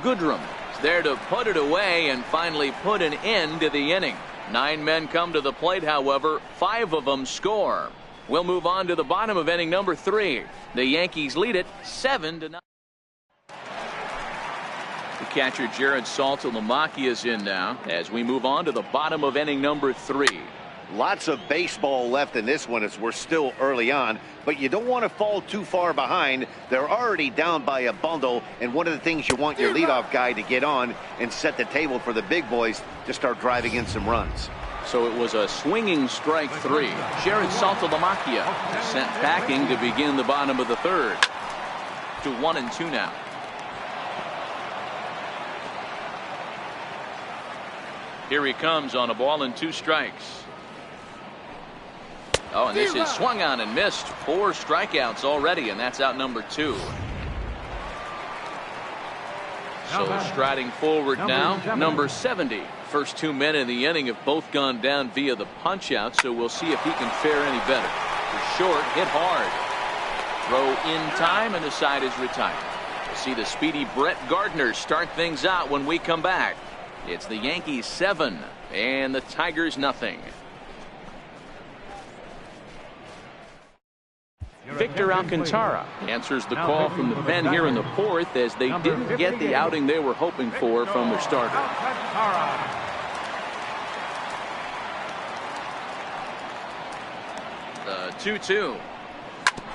Goodrum is there to put it away and finally put an end to the inning. 9 men come to the plate, however, 5 of them score. We'll move on to the bottom of inning number 3. The Yankees lead it 7-9. The catcher Jared Saltalamacchia is in now as we move on to the bottom of inning number 3. Lots of baseball left in this one as we're still early on, but you don't want to fall too far behind. They're already down by a bundle, and one of the things you want your leadoff guy to get on and set the table for the big boys to start driving in some runs. So it was a swinging strike 3. Jared Saltalamacchia sent packing to begin the bottom of the third. To 1-2 now. Here he comes on a ball and 2 strikes. Oh, and this is swung on and missed. 4 strikeouts already, and that's out number 2. So striding forward now, number 70. First 2 men in the inning have both gone down via the punch out, so we'll see if he can fare any better. For short, hit hard. Throw in time, and the side is retired. We'll see the speedy Brett Gardner start things out when we come back. It's the Yankees 7 and the Tigers nothing. Victor Alcantara answers the call from the pen here in the 4th as they didn't get the outing they were hoping for from their starter. The 2-2.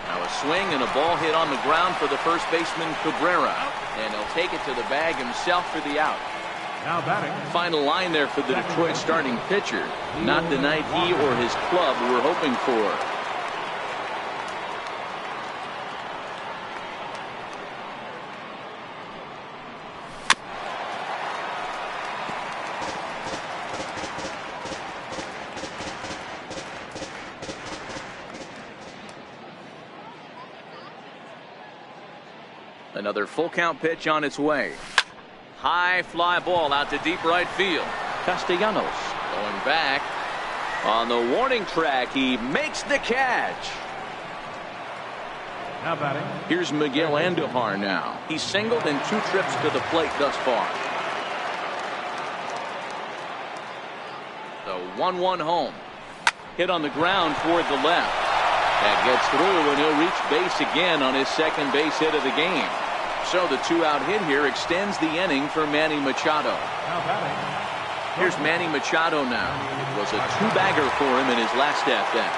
Now a swing and a ball hit on the ground for the first baseman Cabrera, and he'll take it to the bag himself for the out. Now batting. Final line there for the Detroit starting pitcher. Not the night he or his club were hoping for. Another full count pitch on its way. High fly ball out to deep right field. Castellanos going back on the warning track. He makes the catch. Now batting. Here's Miguel Andujar now. He's singled in 2 trips to the plate thus far. The 1-1 home. Hit on the ground toward the left. That gets through, and he'll reach base again on his second base hit of the game. So the 2-out hit here extends the inning for Manny Machado. Here's Manny Machado now. It was a 2-bagger for him in his last at-bat.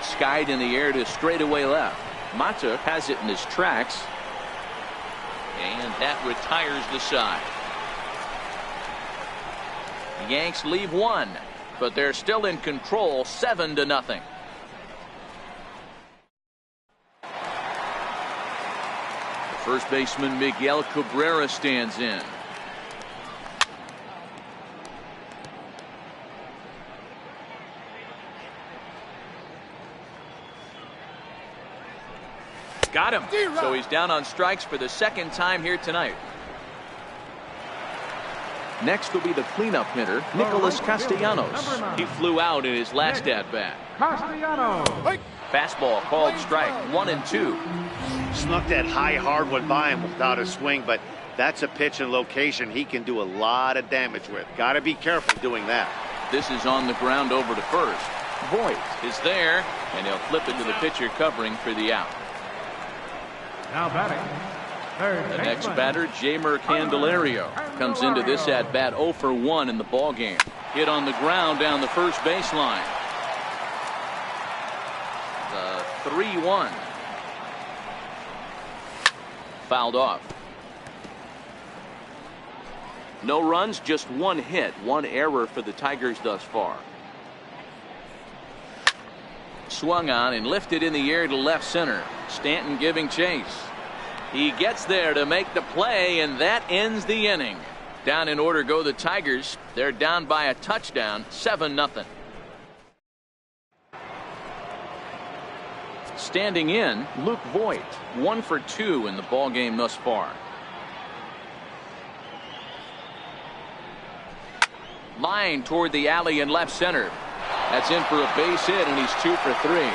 Skied in the air to straightaway left. Mata has it in his tracks. And that retires the side. The Yanks leave 1, but they're still in control, 7-0. First baseman Miguel Cabrera stands in. Got him. So he's down on strikes for the second time here tonight. Next will be the cleanup hitter, Nicholas Castellanos. He flew out in his last at-bat. Castellanos. Fastball called strike 1-2. Snuck that high hard one by him without a swing, but that's a pitch and location he can do a lot of damage with. Got to be careful doing that. This is on the ground over to first. Voit is there, and he'll flip it to the pitcher covering for the out. Now batting. Third The next baseman. batter, Jeimer Candelario, comes into this at-bat 0 for 1 in the ballgame. Hit on the ground down the first baseline. The 3-1. Fouled off. No runs, just 1 hit, 1 error for the Tigers thus far. Swung on and lifted in the air to left center. Stanton giving chase. He gets there to make the play, and that ends the inning. Down in order go the Tigers. They're down by a touchdown, 7-0. Standing in, Luke Voit, 1 for 2 in the ballgame thus far. Line toward the alley in left center. That's in for a base hit, and he's 2 for 3.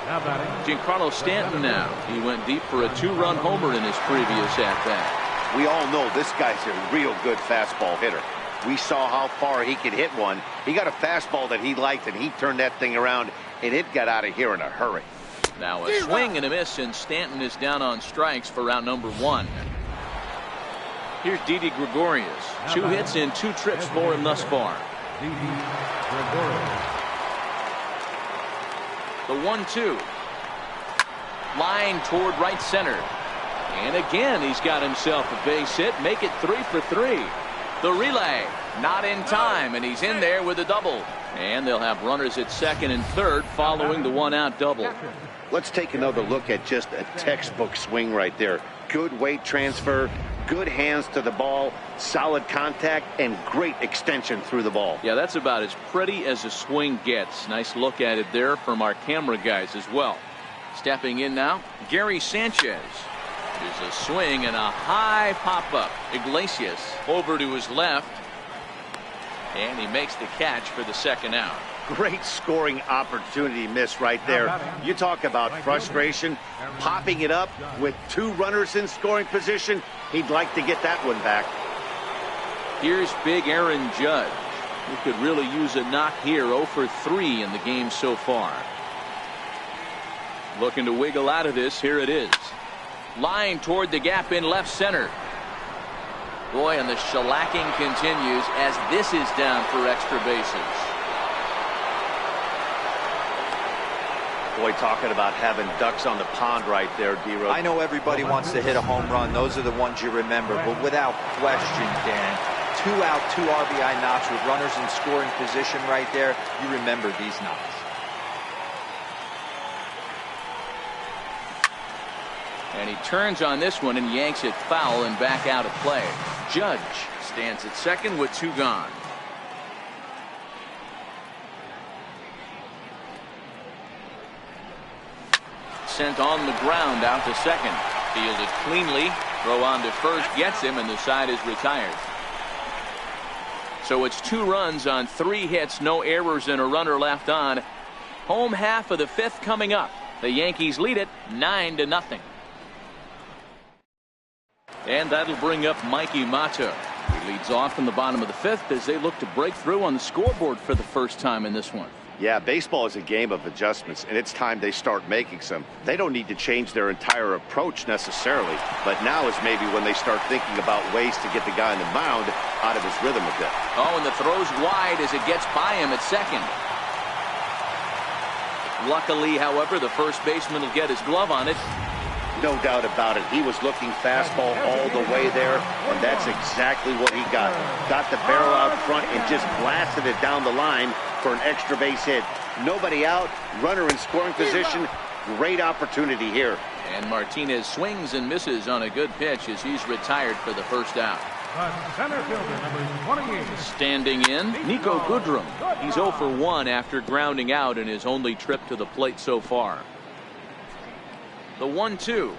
Now batting. Giancarlo Stanton now. He went deep for a 2-run homer in his previous at-bat. We all know this guy's a real good fastball hitter. We saw how far he could hit one. He got a fastball that he liked, and he turned that thing around, and it got out of here in a hurry. Now a swing and a miss, and Stanton is down on strikes for round number 1. Here's Didi Gregorius. 2 hits in 2 trips for him thus far. The 1-2. Line toward right center. And again, he's got himself a base hit. Make it 3 for 3. The relay, not in time, and he's in there with a double. And they'll have runners at second and third following the one-out double. Let's take another look at just a textbook swing right there. Good weight transfer, good hands to the ball, solid contact, and great extension through the ball. Yeah, that's about as pretty as a swing gets. Nice look at it there from our camera guys as well. Stepping in now, Gary Sanchez. There's a swing and a high pop-up. Iglesias over to his left. And he makes the catch for the second out. Great scoring opportunity miss right there. You talk about frustration. Popping it up with 2 runners in scoring position. He'd like to get that one back. Here's big Aaron Judge, who could really use a knock here. 0 for 3 in the game so far. Looking to wiggle out of this. Here it is. Line toward the gap in left center. Boy, and the shellacking continues as this is down for extra bases. Boy, talking about having ducks on the pond right there, D-Rod. I know everybody wants to hit a home run. Those are the ones you remember. But without question, Dan, 2 out, 2 RBI knocks with runners in scoring position right there. You remember these knocks. And he turns on this one and yanks it foul and back out of play. Judge stands at second with 2 gone. Sent on the ground out to second. Fielded cleanly. Throw on to first gets him, and the side is retired. So it's 2 runs on 3 hits, no errors, and a runner left on. Home half of the 5th coming up. The Yankees lead it 9-0. And that'll bring up Mikey Mata. He leads off in the bottom of the 5th as they look to break through on the scoreboard for the first time in this one. Yeah, baseball is a game of adjustments, and it's time they start making some. They don't need to change their entire approach necessarily, but now is maybe when they start thinking about ways to get the guy on the mound out of his rhythm a bit. Oh, and the throw's wide as it gets by him at second. Luckily, however, the first baseman will get his glove on it. No doubt about it. He was looking fastball all the way there, and that's exactly what he got. Got the barrel out front and just blasted it down the line for an extra base hit. Nobody out, runner in scoring position. Great opportunity here. And Martinez swings and misses on a good pitch as he's retired for the first out. Center fielder, number 28. Standing in, Nico Goodrum. He's 0 for 1 after grounding out in his only trip to the plate so far. The 1-2.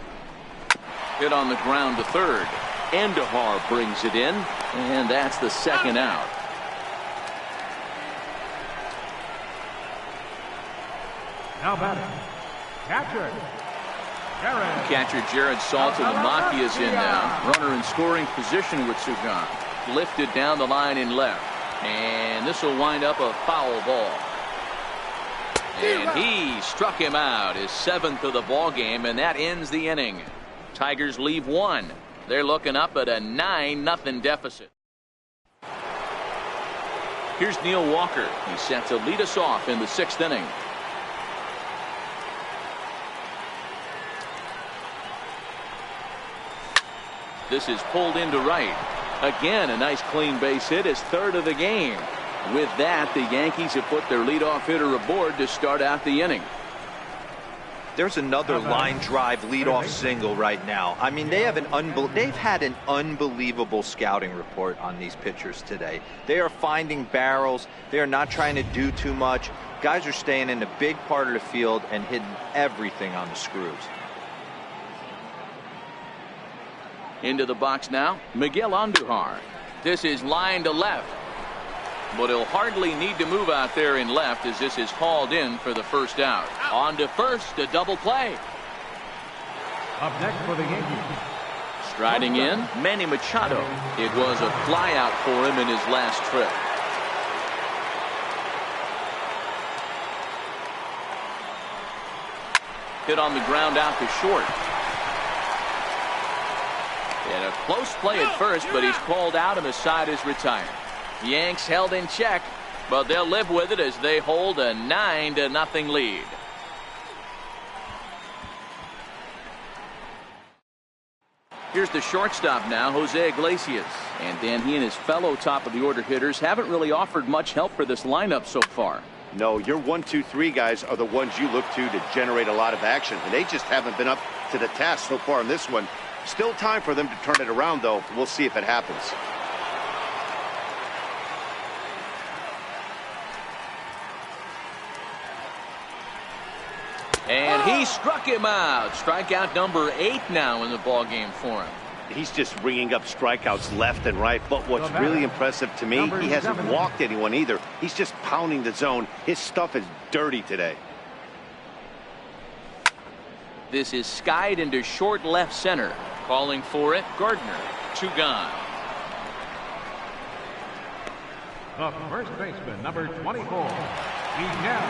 Hit on the ground to third. Andahar brings it in, and that's the second out. Now batting, catcher, Jared. Catcher Jared Saltalamacchia is in now. Runner in scoring position with Sugan. Lifted down the line in left. And this will wind up a foul ball. And he struck him out, his 7th of the ball game, and that ends the inning. Tigers leave 1. They're looking up at a 9-0 deficit. Here's Neil Walker. He's set to lead us off in the 6th inning. This is pulled into right. Again, a nice clean base hit, his 3rd of the game. With that, the Yankees have put their leadoff hitter aboard to start out the inning. There's another line drive leadoff single right now. I mean, they've had an unbelievable scouting report on these pitchers today. They are finding barrels. They are not trying to do too much. Guys are staying in a big part of the field and hitting everything on the screws. Into the box now, Miguel Andujar. This is line to left. But he'll hardly need to move out there in left as this is hauled in for the first out. On to first, a double play. Up next for the Yankees. Striding in, Manny Machado. It was a fly out for him in his last trip. Hit on the ground out to short. And a close play at first, but he's called out and the side is retired. Yanks held in check, but they'll live with it as they hold a 9-0 lead. Here's the shortstop now, Jose Iglesias. And then he and his fellow top of the order hitters haven't really offered much help for this lineup so far. No, your 1, 2, 3 guys are the ones you look to generate a lot of action, and they just haven't been up to the task so far in this one. Still time for them to turn it around, though. We'll see if it happens. And he struck him out. Strikeout number 8 now in the ballgame for him. He's just ringing up strikeouts left and right. But what's really impressive to me, he hasn't walked anyone either. He's just pounding the zone. His stuff is dirty today. This is skied into short left center. Calling for it, Gardner. 2 gone. The first baseman, number 24, Miguel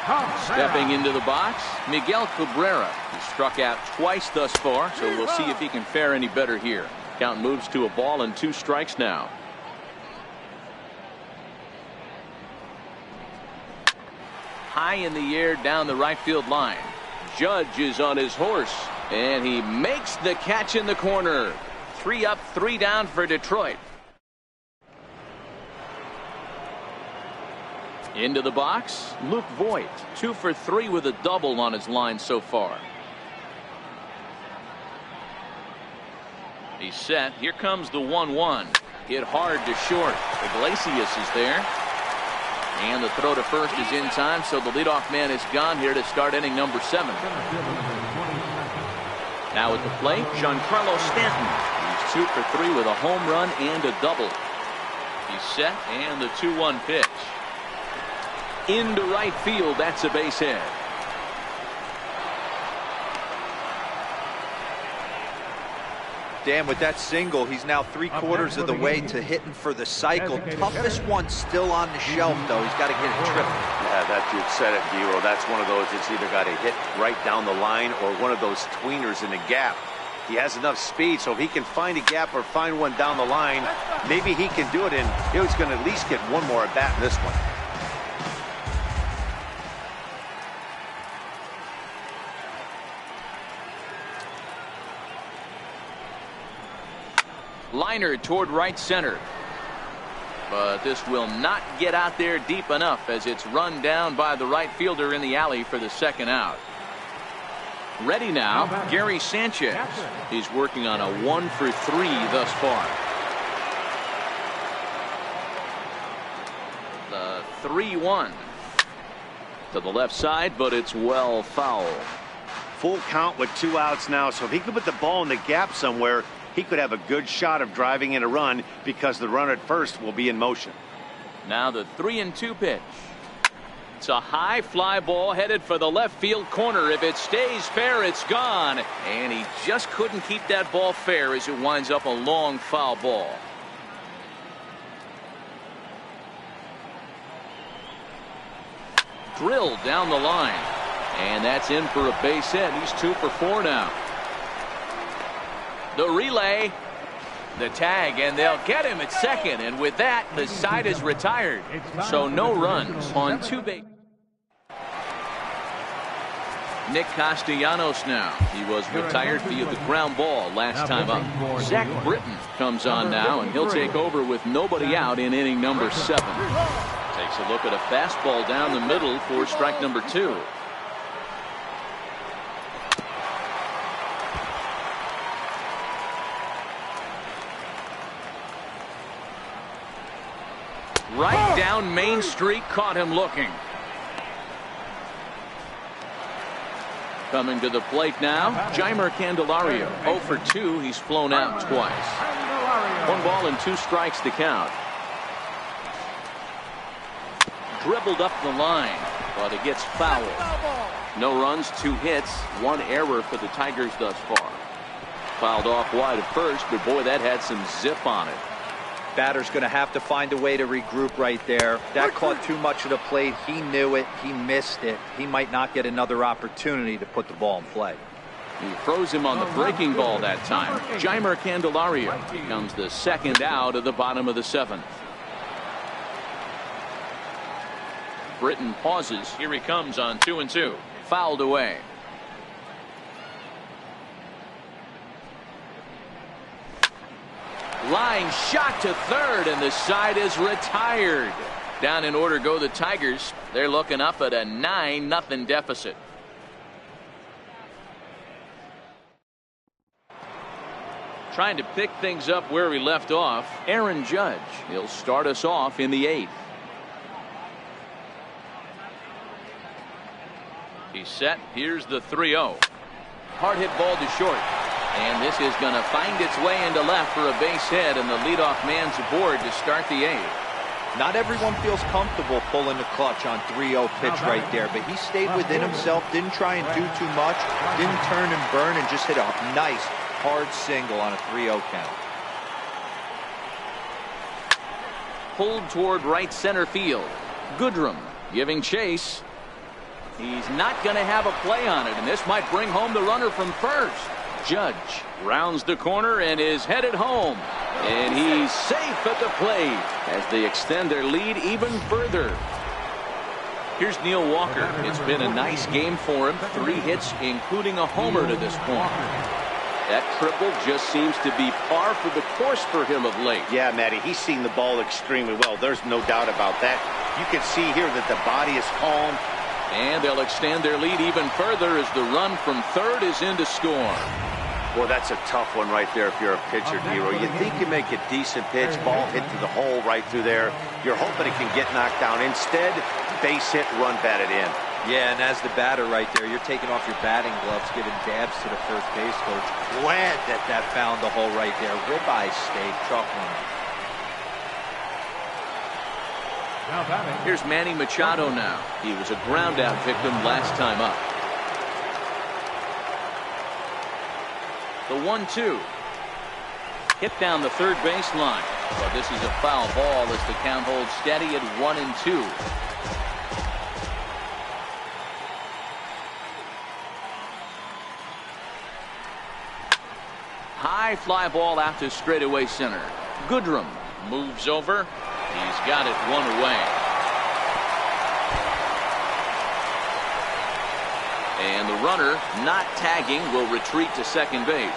Cabrera. Stepping into the box, Miguel Cabrera. He struck out twice thus far, so we'll see if he can fare any better here. Count moves to a ball and 2 strikes now. High in the air down the right field line. Judge is on his horse, and he makes the catch in the corner. 3 up, 3 down for Detroit. Into the box, Luke Voit, 2 for 3 with a double on his line so far. He's set. Here comes the 1-1. Hit hard to short. Iglesias is there. And the throw to first is in time, so the leadoff man is gone here to start inning number 7. Now at the plate, Giancarlo Stanton. He's 2 for 3 with a home run and a double. He's set, and the 2-1 pitch. Into right field, that's a base hit. Dan, with that single, he's now 3/4 of the way to hitting for the cycle. Toughest one still on the shelf, though. He's got to get it triple. Yeah, that dude said it, Dero. That's one of those that's either got to hit right down the line or one of those tweeners in the gap. He has enough speed, so if he can find a gap or find one down the line, maybe he can do it, and he's going to at least get one more at bat in this one. Liner toward right center. But this will not get out there deep enough as it's run down by the right fielder in the alley for the 2nd out. Ready now, Gary Sanchez. He's working on a 1 for 3 thus far. The 3-1 to the left side, but it's well foul. Full count with 2 outs now, so if he could put the ball in the gap somewhere, he could have a good shot of driving in a run because the runner at first will be in motion. Now the 3-2 pitch. It's a high fly ball headed for the left field corner. If it stays fair, it's gone. And he just couldn't keep that ball fair as it winds up a long foul ball. Drilled down the line. And that's in for a base hit. He's 2 for 4 now. The relay, the tag, and they'll get him at second. And with that, the side is retired. So no runs on 2 bases. Nick Castellanos now. He was retired via the ground ball last time up. Zach Britton comes on now, and he'll take over with nobody out in inning number 7. Takes a look at a fastball down the middle for strike number 2. Right down Main Street, caught him looking. Coming to the plate now, Jeimer Candelario. 0 for 2, he's flown out twice. 1 ball and 2 strikes to count. Dribbled up the line, but it gets fouled. No runs, 2 hits, 1 error for the Tigers thus far. Fouled off wide at first, but boy, that had some zip on it. Batter's going to have to find a way to regroup right there. That caught too much of the plate. He knew it. He missed it. He might not get another opportunity to put the ball in play. He throws him on the breaking ball that time. Jeimer Candelario becomes the 2nd out of the bottom of the 7th. Britton pauses. Here he comes on 2-2. Fouled away. Line shot to third, and the side is retired. Down in order go the Tigers. They're looking up at a 9-0 deficit. Trying to pick things up where we left off, Aaron Judge. He'll start us off in the 8th. He's set. Here's the 3-0. Hard hit ball to short. And this is going to find its way into left for a base hit, and the leadoff man's aboard to start the 8th. Not everyone feels comfortable pulling the clutch on 3-0 pitch right there, but he stayed within himself, didn't try and do too much, didn't turn and burn, and just hit a nice hard single on a 3-0 count. Pulled toward right center field. Goodrum giving chase. He's not going to have a play on it, and this might bring home the runner from first. Judge rounds the corner and is headed home. And he's safe at the plate as they extend their lead even further. Here's Neil Walker. It's been a nice game for him. 3 hits, including a homer to this point. That triple just seems to be par for the course for him of late. Yeah, Matty, he's seen the ball extremely well. There's no doubt about that. You can see here that the body is calm. And they'll extend their lead even further as the run from third is in to score. Well, that's a tough one right there if you're a pitcher, Dero. You think you make a decent pitch, ball hit to the hole right through there. You're hoping it can get knocked down. Instead, base hit, run batted in. Yeah, and as the batter right there, you're taking off your batting gloves, giving dabs to the first base coach. Glad that found the hole right there. Ribeye steak, chuckling. Here's Manny Machado now. He was a ground out victim last time up. The 1-2. Hit down the third baseline. But this is a foul ball as the count holds steady at 1-2. High fly ball out to straightaway center. Goodrum moves over. He's got it one away. And the runner, not tagging, will retreat to second base.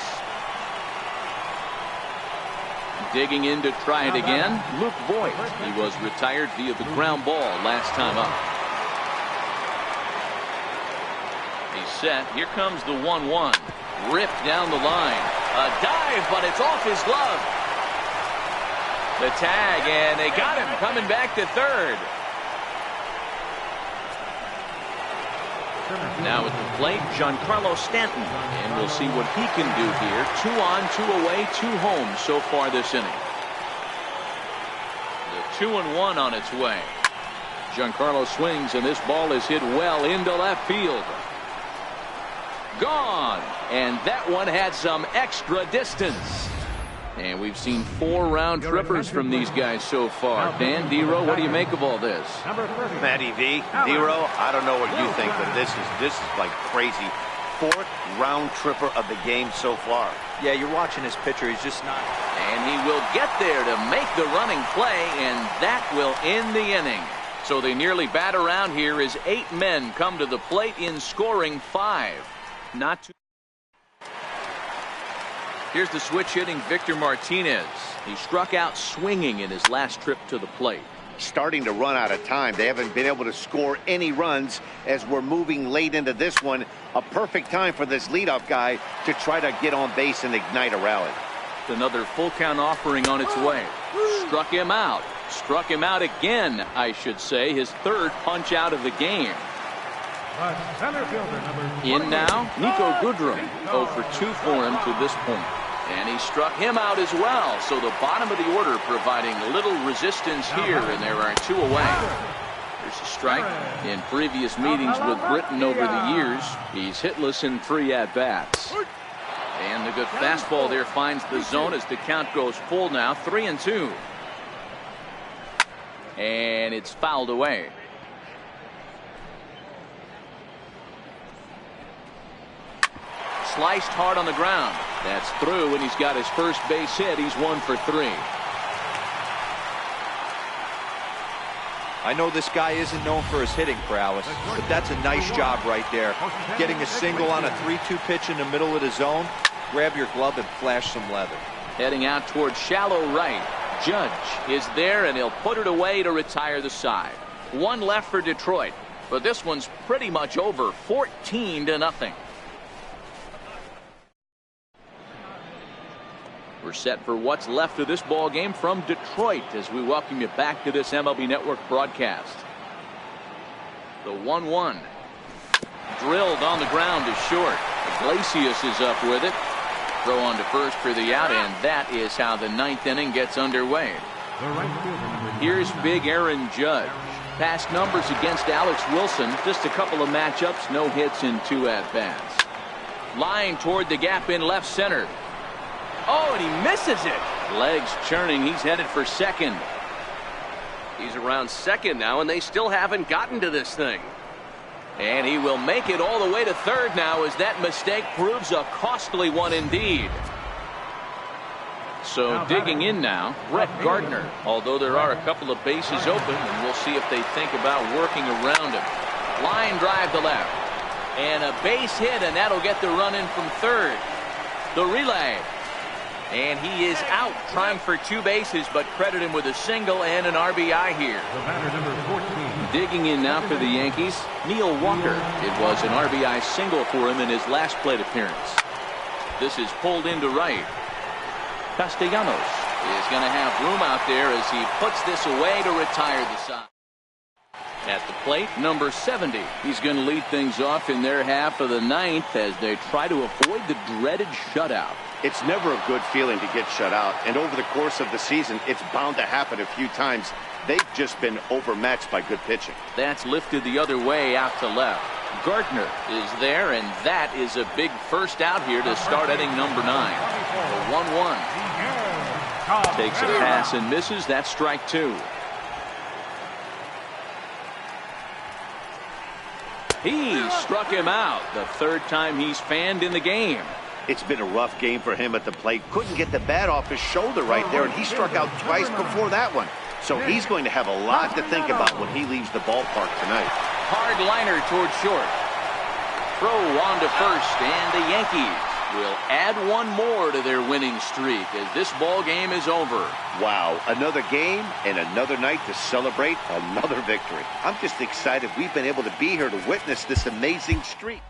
Digging in to try it again, Luke Voigt. He was retired via the ground ball last time up. He's set. Here comes the 1-1. Ripped down the line. A dive, but it's off his glove. The tag, and they got him coming back to third. Now at the plate, Giancarlo Stanton. And we'll see what he can do here. 2 on, 2 away, 2 home so far this inning. The 2-1 on its way. Giancarlo swings, and this ball is hit well into left field. Gone. And that one had some extra distance. And we've seen 4 round trippers from these guys so far. Dan, Dero, what do you make of all this? Matty V, Dero, I don't know what you think, but this is like crazy. 4th round tripper of the game so far. Yeah, you're watching his pitcher. He's just not. And he will get there to make the running play, and that will end the inning. So they nearly bat around here as 8 men come to the plate in scoring 5. Not too. Here's the switch hitting Victor Martinez. He struck out swinging in his last trip to the plate. Starting to run out of time. They haven't been able to score any runs as we're moving late into this one. A perfect time for this leadoff guy to try to get on base and ignite a rally. Another full count offering on its way. Struck him out. Struck him out again, I should say. His 3rd punch out of the game. In now, Niko Goodrum. 0 for 2 for him to this point. And he struck him out as well. So the bottom of the order providing little resistance here, and there are 2 away. There's a strike. In previous meetings with Britton over the years, he's hitless in 3 at-bats. And the good fastball there finds the zone as the count goes full now. 3-2. And it's fouled away. Sliced hard on the ground. That's through, and he's got his first base hit. He's 1 for 3. I know this guy isn't known for his hitting prowess, but that's a nice job right there. Getting a single on a 3-2 pitch in the middle of the zone. Grab your glove and flash some leather. Heading out towards shallow right. Judge is there, and he'll put it away to retire the side. One left for Detroit, but this one's pretty much over, 14-0. We're set for what's left of this ball game from Detroit as we welcome you back to this MLB Network broadcast. The 1-1. Drilled on the ground is short. Iglesias is up with it. Throw on to first for the out, and that is how the ninth inning gets underway. Here's big Aaron Judge. Past numbers against Alex Wilson, just a couple of matchups, no hits in 2 at-bats. Line toward the gap in left center. Oh, and he misses it. Legs churning, he's headed for second. He's around second now, and they still haven't gotten to this thing. And he will make it all the way to third now as that mistake proves a costly one indeed. So digging in now, Brett Gardner. Although there are a couple of bases open, and we'll see if they think about working around him. Line drive to left. And a base hit, and that'll get the run in from third. The relay. And he is out trying for 2 bases, but credit him with a single and an RBI here. The batter, number 14. Digging in now for the Yankees, Neil Walker. It was an RBI single for him in his last plate appearance. This is pulled into right. Castellanos is going to have room out there as he puts this away to retire the side. At the plate, number 70. He's going to lead things off in their half of the ninth as they try to avoid the dreaded shutout. It's never a good feeling to get shut out, and over the course of the season, it's bound to happen a few times. They've just been overmatched by good pitching. That's lifted the other way out to left. Gardner is there, and that is a big first out here to start inning number 9. The 1-1. Takes a pass and misses. That's strike 2. He struck him out. The third time he's fanned in the game. It's been a rough game for him at the plate. Couldn't get the bat off his shoulder right there, and he struck out twice before that one. So he's going to have a lot to think about when he leaves the ballpark tonight. Hard liner towards short. Throw on to first, and the Yankees will add one more to their winning streak as this ball game is over. Wow, another game and another night to celebrate another victory. I'm just excited we've been able to be here to witness this amazing streak.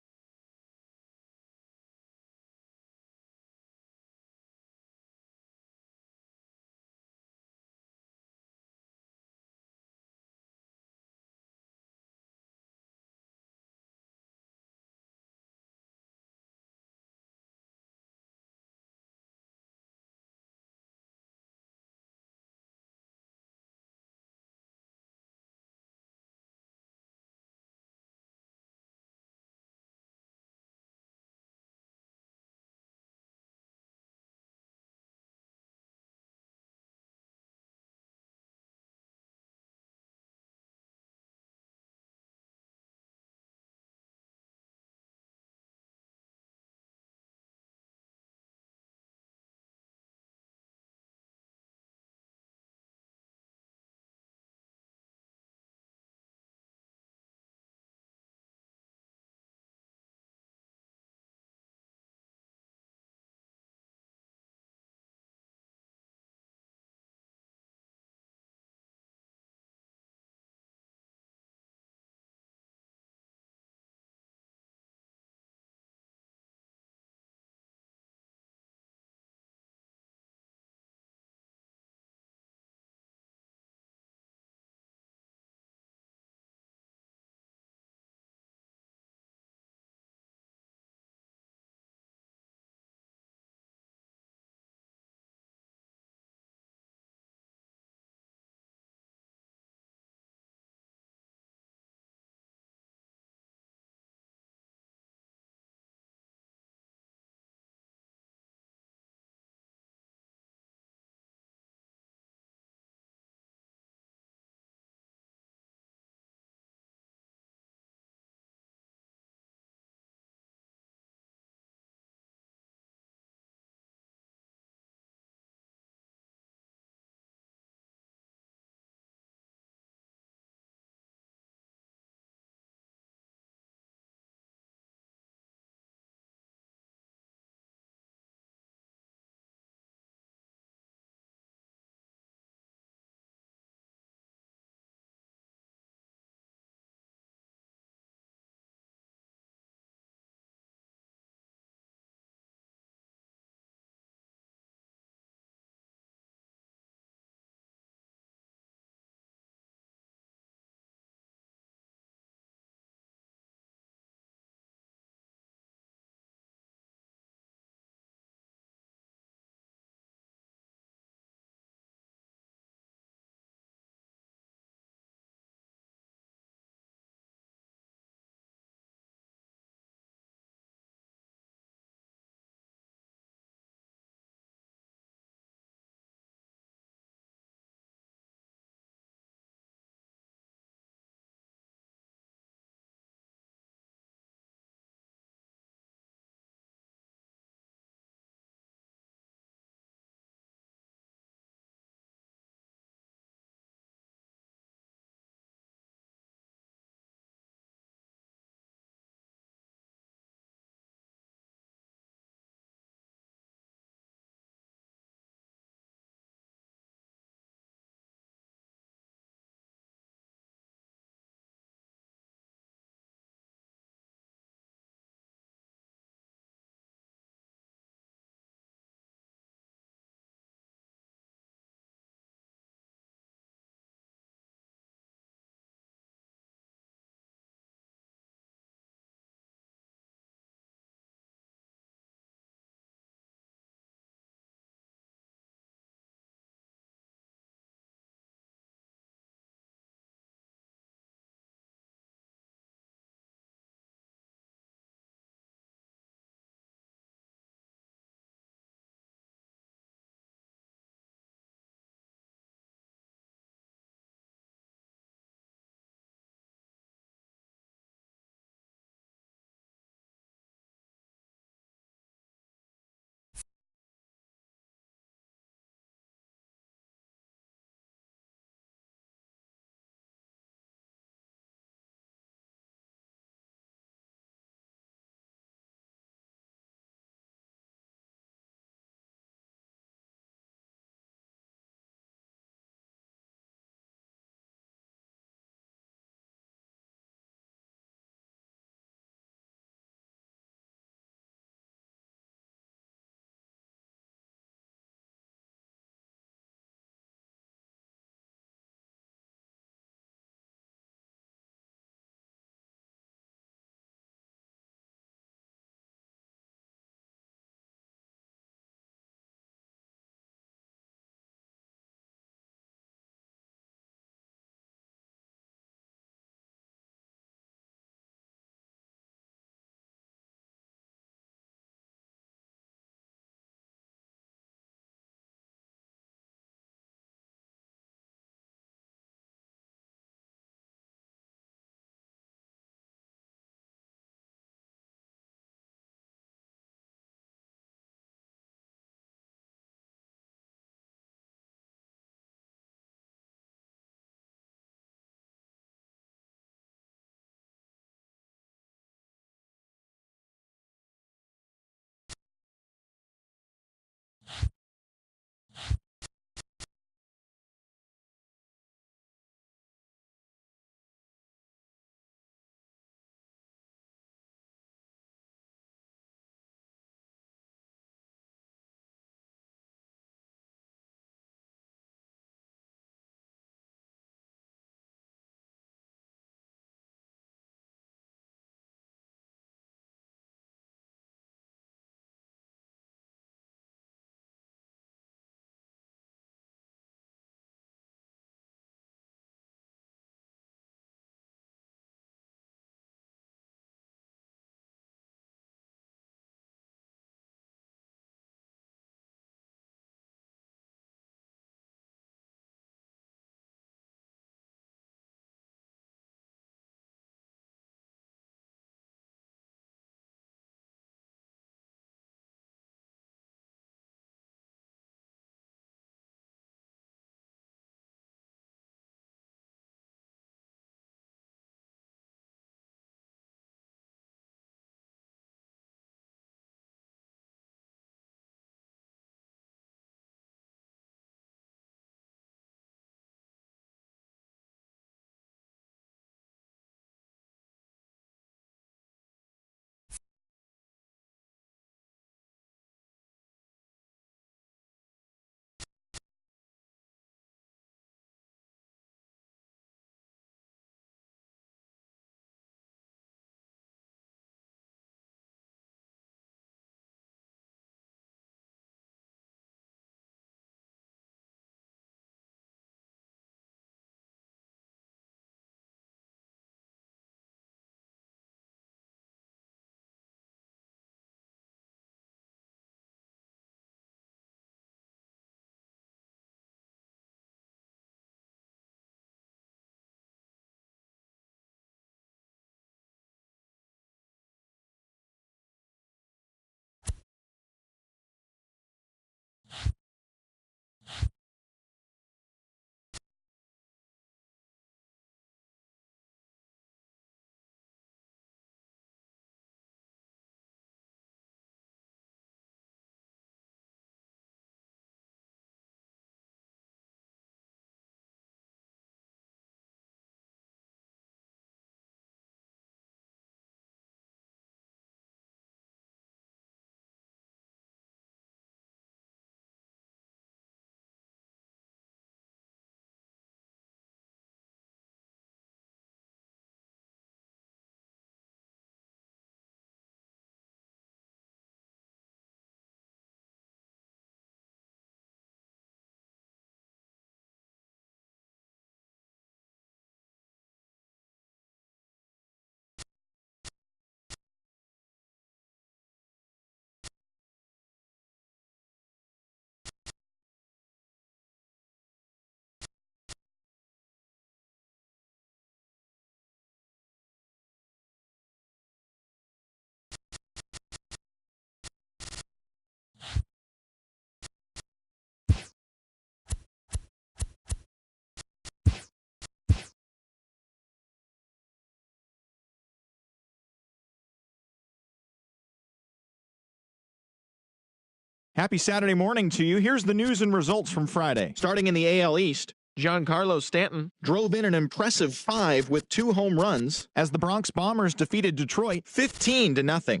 Happy Saturday morning to you. Here's the news and results from Friday. Starting in the AL East, Giancarlo Stanton drove in an impressive 5 with 2 home runs as the Bronx Bombers defeated Detroit 15-0.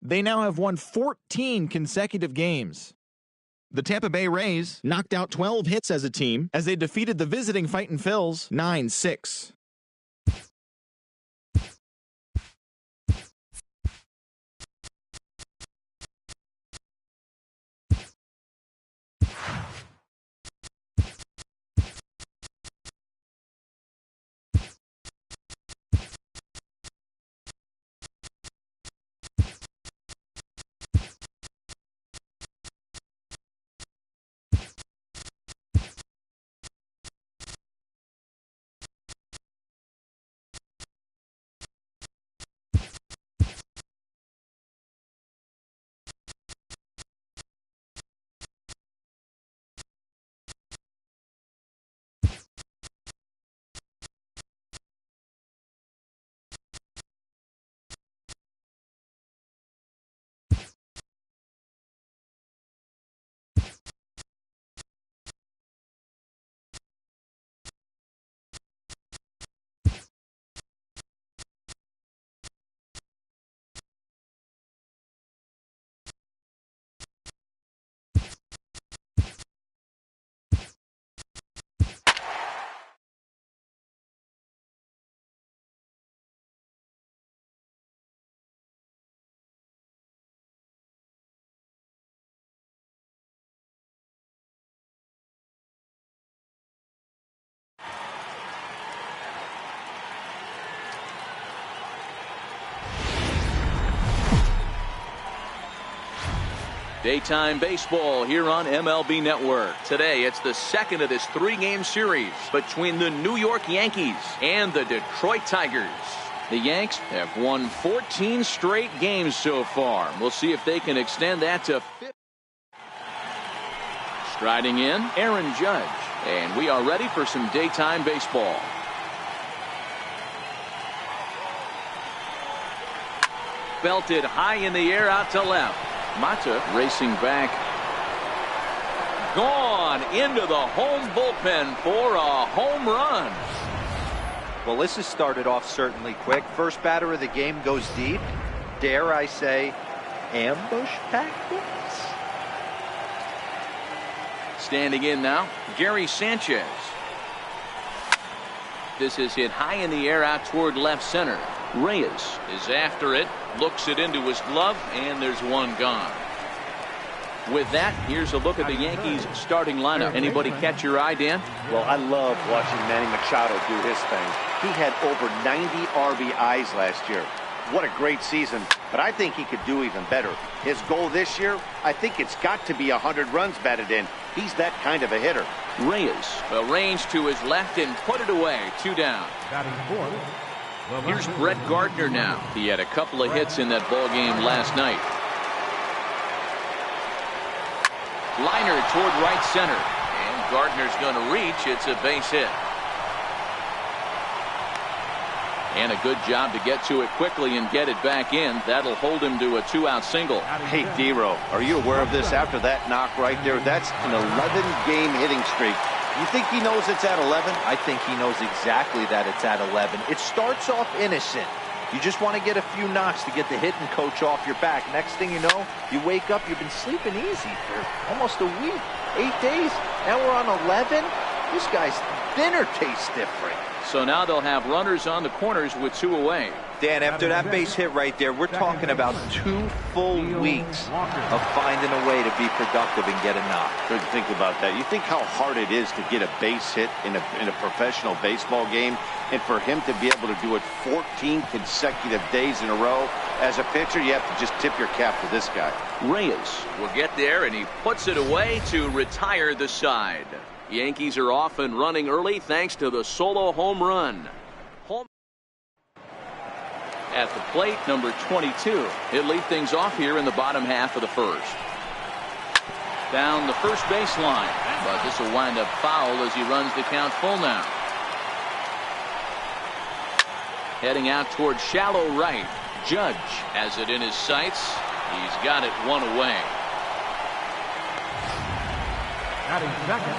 They now have won 14 consecutive games. The Tampa Bay Rays knocked out 12 hits as a team as they defeated the visiting Fightin' Phils 9-6. Daytime baseball here on MLB Network. Today, it's the second of this 3-game series between the New York Yankees and the Detroit Tigers. The Yanks have won 14 straight games so far. We'll see if they can extend that to 50. Striding in, Aaron Judge. And we are ready for some daytime baseball. Belted high in the air out to left. Mata racing back. Gone into the home bullpen for a home run. Well, this has started off certainly quick. First batter of the game goes deep. Dare I say, ambush tactics? Standing in now, Gary Sanchez. This is hit high in the air out toward left center. Reyes is after it, looks it into his glove, and there's one gone. With that, here's a look at the Yankees starting lineup. Anybody catch your eye, Dan? Well, I love watching Manny Machado do his thing. He had over 90 RBIs last year. What a great season, but I think he could do even better. His goal this year, I think it's got to be 100 runs batted in. He's that kind of a hitter. Reyes arranged to his left and put it away. 2 down. Here's Brett Gardner now. He had a couple of hits in that ball game last night. Liner toward right center. And Gardner's going to reach. It's a base hit. And a good job to get to it quickly and get it back in. That'll hold him to a 2-out single. Hey, Dero, are you aware of this after that knock right there? That's an 11-game hitting streak. You think he knows it's at 11? I think he knows exactly that it's at 11. It starts off innocent. You just want to get a few knocks to get the hitting coach off your back. Next thing you know, you wake up, you've been sleeping easy for almost a week, 8 days. Now we're on 11. This guy's dinner tastes different. So now they'll have runners on the corners with 2 away. Dan, after that base hit right there, we're talking about 2 full weeks of finding a way to be productive and get a knock. Good to think about that. You think how hard it is to get a base hit in a professional baseball game, and for him to be able to do it 14 consecutive days in a row. As a pitcher, you have to just tip your cap to this guy. Reyes will get there, and he puts it away to retire the side. Yankees are off and running early thanks to the solo home run. At the plate, number 22. He'll lead things off here in the bottom half of the first. Down the first baseline, but this will wind up foul as he runs the count full now. Heading out toward shallow right. Judge has it in his sights. He's got it 1 away. Batting second.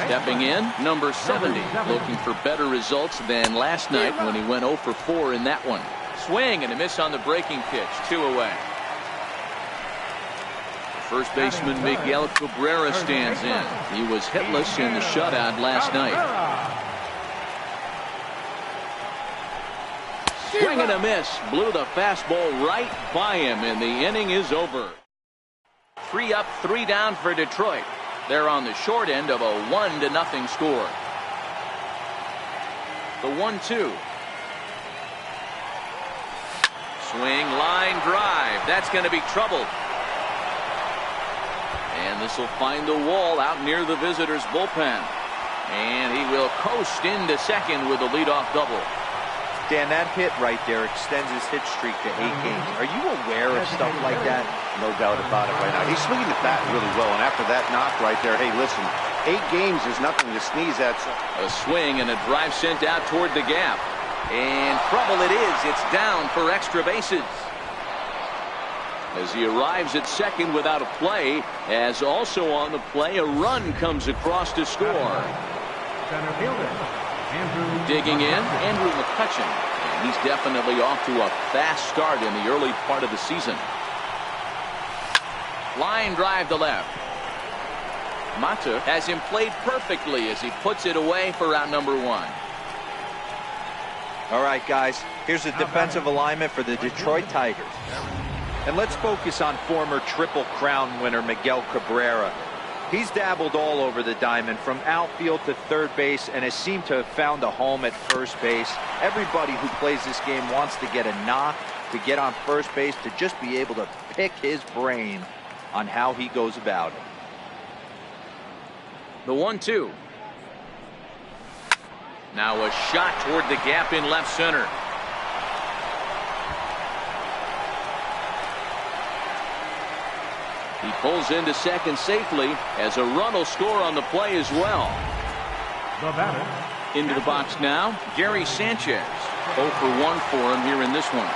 Stepping in, number 70, looking for better results than last night when he went 0 for 4 in that one. Swing and a miss on the breaking pitch, 2 away. First baseman Miguel Cabrera stands in. He was hitless in the shutout last night. Swing and a miss, blew the fastball right by him, and the inning is over. 3 up, 3 down for Detroit. They're on the short end of a 1-0 score. The 1-2. Swing, line drive. That's going to be trouble. And this will find the wall out near the visitors' bullpen. And he will coast into second with a leadoff double. Dan, that hit right there extends his hit streak to 8 games. Are you aware of stuff like that? No doubt about it right now. He's swinging the bat really well, and after that knock right there, hey, listen, 8 games is nothing to sneeze at. A swing and a drive sent out toward the gap. And trouble it is. It's down for extra bases. As he arrives at second without a play, as also on the play, a run comes across to score. Center fielder. Digging in, Andrew McCutchen. And he's definitely off to a fast start in the early part of the season. Line drive to left. Mata has him played perfectly as he puts it away for out number 1. All right, guys, here's the defensive alignment for the Detroit Tigers. And let's focus on former Triple Crown winner Miguel Cabrera. He's dabbled all over the diamond, from outfield to third base, and has seemed to have found a home at first base. Everybody who plays this game wants to get a knock, to get on first base, to just be able to pick his brain on how he goes about it. The 1-2. Now a shot toward the gap in left center. He pulls into second safely as a run will score on the play as well. The batter. Into the box now, Gary Sanchez. 0 for 1 for him here in this one.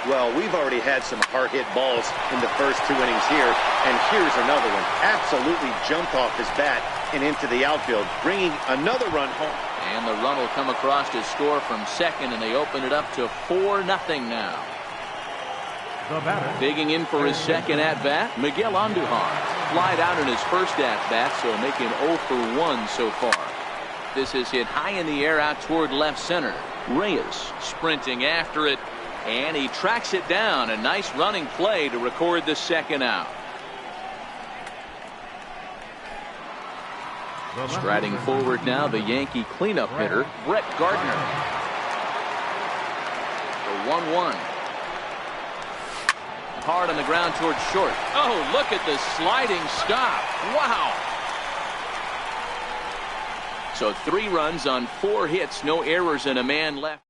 Well, we've already had some hard-hit balls in the first 2 innings here, and here's another one. Absolutely jumped off his bat and into the outfield, bringing another run home. And the run will come across to score from second, and they open it up to 4-0 now. The batter. Digging in for his second at-bat, Miguel Andujar. Flied out in his first at-bat, so making 0 for 1 so far. This is hit high in the air out toward left center. Reyes sprinting after it, and he tracks it down. A nice running play to record the second out. Striding forward now, the Yankee cleanup hitter, Brett Gardner. The 1-1. Hard on the ground towards short. Oh, look at the sliding stop. Wow. So 3 runs on 4 hits, no errors, and a man left.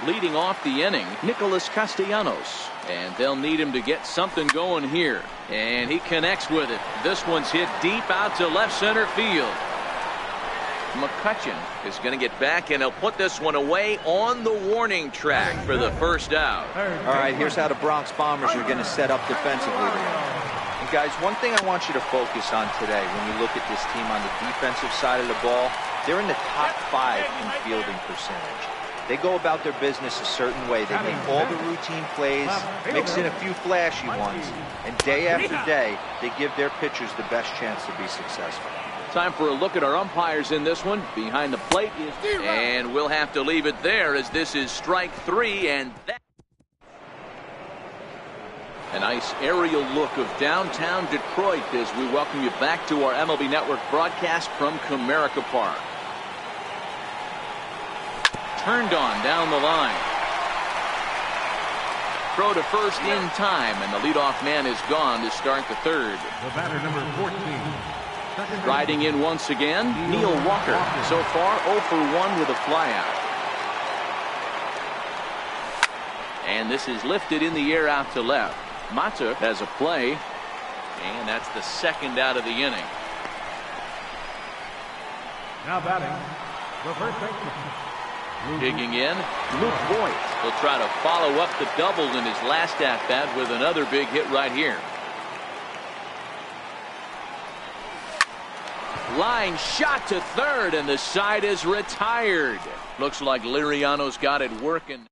Leading off the inning, Nicholas Castellanos. And they'll need him to get something going here. And he connects with it. This one's hit deep out to left center field. McCutchen is going to get back, and he'll put this one away on the warning track for the first out. All right, here's how the Bronx Bombers are going to set up defensively today. And guys, one thing I want you to focus on today when you look at this team on the defensive side of the ball, they're in the top 5 in fielding percentage. They go about their business a certain way. They make all the routine plays, mix in a few flashy ones, and day after day, they give their pitchers the best chance to be successful. Time for a look at our umpires in this one. Behind the plate is, and we'll have to leave it there as this is strike 3, and that. A nice aerial look of downtown Detroit as we welcome you back to our MLB Network broadcast from Comerica Park. Turned on down the line. Throw to first in time, and the leadoff man is gone to start the third. The batter, number 14. Riding in once again, Neil Walker. So far 0 for 1 with a flyout. And this is lifted in the air out to left. Mata has a play, and that's the second out of the inning. Now batting, the first baseman. Digging in, Luke Voigt. He'll try to follow up the double in his last at-bat with another big hit right here. Line shot to third, and the side is retired. Looks like Liriano's got it working.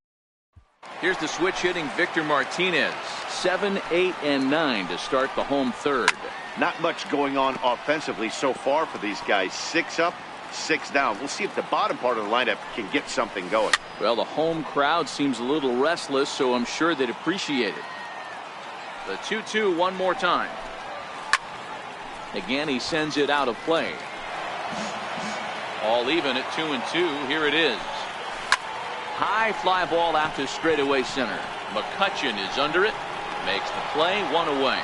Here's the switch hitting Victor Martinez. 7, 8, and 9 to start the home third. Not much going on offensively so far for these guys. 6 up, 6 down. We'll see if the bottom part of the lineup can get something going. Well, the home crowd seems a little restless, so I'm sure they'd appreciate it. The 2-2 one more time. Again, he sends it out of play. All even at 2-2. Here it is. High fly ball out to straightaway center. McCutchen is under it. Makes the play, 1 away.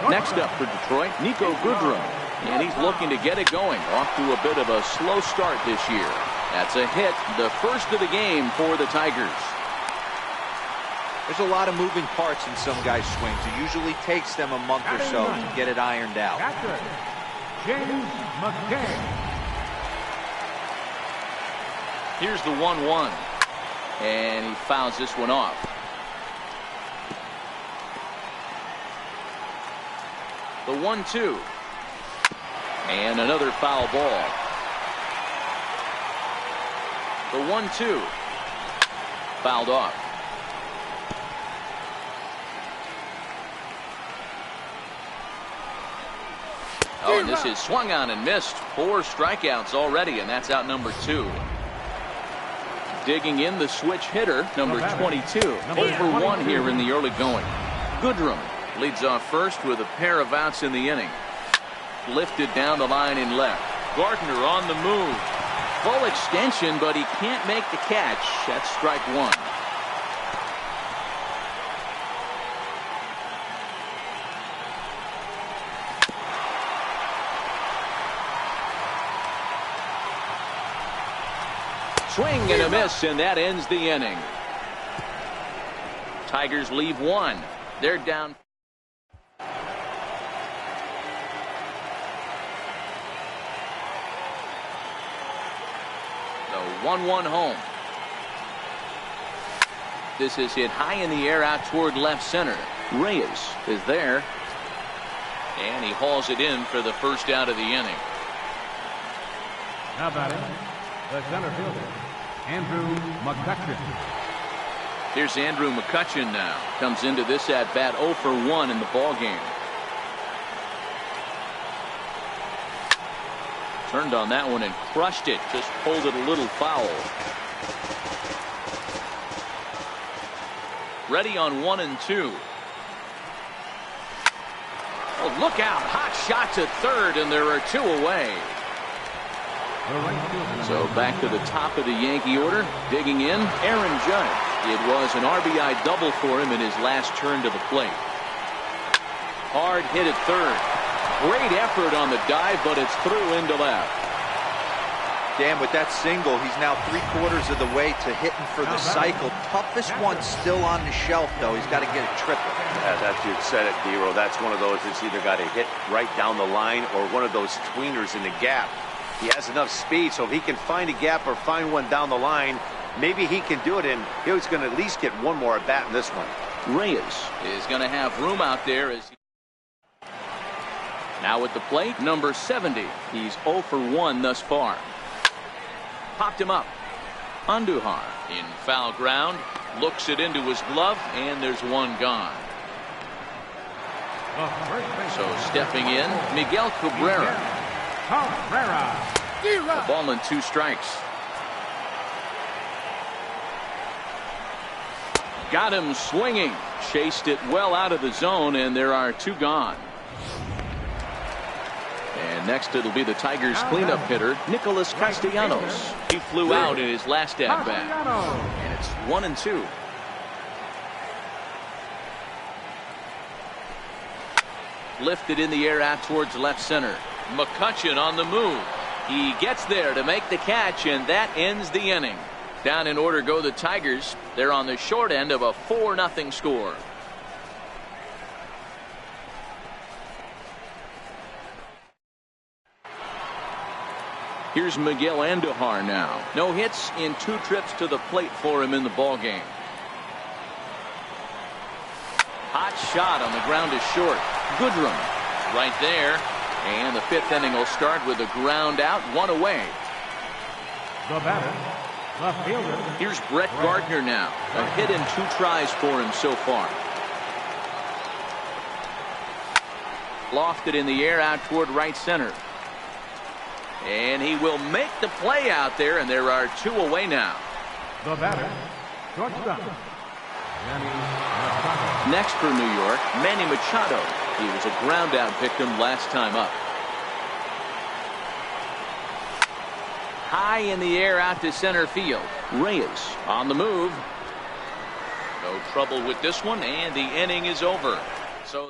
Next up for Detroit, Niko Goodrum. And he's looking to get it going. Off to a bit of a slow start this year. That's a hit, the first of the game for the Tigers. There's a lot of moving parts in some guys' swings. It usually takes them a month or so to get it ironed out. James McCann. Here's the 1-1. And he fouls this one off. The 1-2. And another foul ball. The 1-2. Fouled off. Oh, and this is swung on and missed. 4 strikeouts already, and that's out number 2. Digging in the switch hitter, number 22. 0 for 1 here in the early going. Goodrum leads off first with a pair of outs in the inning. Lifted down the line in left. Gardner on the move. Full extension, but he can't make the catch. That's strike 1. Swing and a miss, and that ends the inning. Tigers leave 1. They're down. The 1-1 home. This is hit high in the air out toward left center. Reyes is there. And he hauls it in for the first out of the inning. Now batting, the center fielder, Andrew McCutchen. Here's Andrew McCutchen now. Comes into this at bat 0 for 1 in the ball game. Turned on that one and crushed it. Just pulled it a little foul. Ready on 1 and 2. Oh, look out. Hot shot to third, and there are 2 away. So back to the top of the Yankee order. Digging in, Aaron Judge. It was an RBI double for him in his last turn to the plate. Hard hit at third. Great effort on the dive, but it's through into left. Dan, with that single, he's now 3/4 of the way to hitting for the cycle. Toughest one still on the shelf, though. He's got to get a triple. Yeah, that's you said it, D-Row. That's one of those that's either got to hit right down the line or one of those tweeners in the gap. He has enough speed, so if he can find a gap or find one down the line, maybe he can do it, and he's going to at least get one more at bat in this one. Reyes is going to have room out there as he... Now at the plate, number 70. He's 0 for 1 thus far. Popped him up. Andujar in foul ground. Looks it into his glove, and there's one gone. So stepping in, Miguel Cabrera. A ball and 2 strikes. Got him swinging. Chased it well out of the zone, and there are 2 gone. And next it'll be the Tigers cleanup hitter, Nicholas Castellanos. He flew out in his last at bat. And it's 1 and 2. Lifted in the air out towards left center. McCutchen on the move. He gets there to make the catch, and that ends the inning. Down in order go the Tigers. They're on the short end of a 4-0 score. Here's Miguel Andujar now. No hits in 2 trips to the plate for him in the ball game. Hot shot on the ground is short. Goodrum right there. And the 5th inning will start with a ground out, 1 away. The batter, left fielder. Here's Brett Gardner now. A hit in 2 tries for him so far. Lofted in the air out toward right center. And he will make the play out there, and there are 2 away now. The batter, shortstop, Manny Machado. Next for New York, Manny Machado. He was a ground out victim last time up. High in the air out to center field. Reyes on the move. No trouble with this one, and the inning is over. So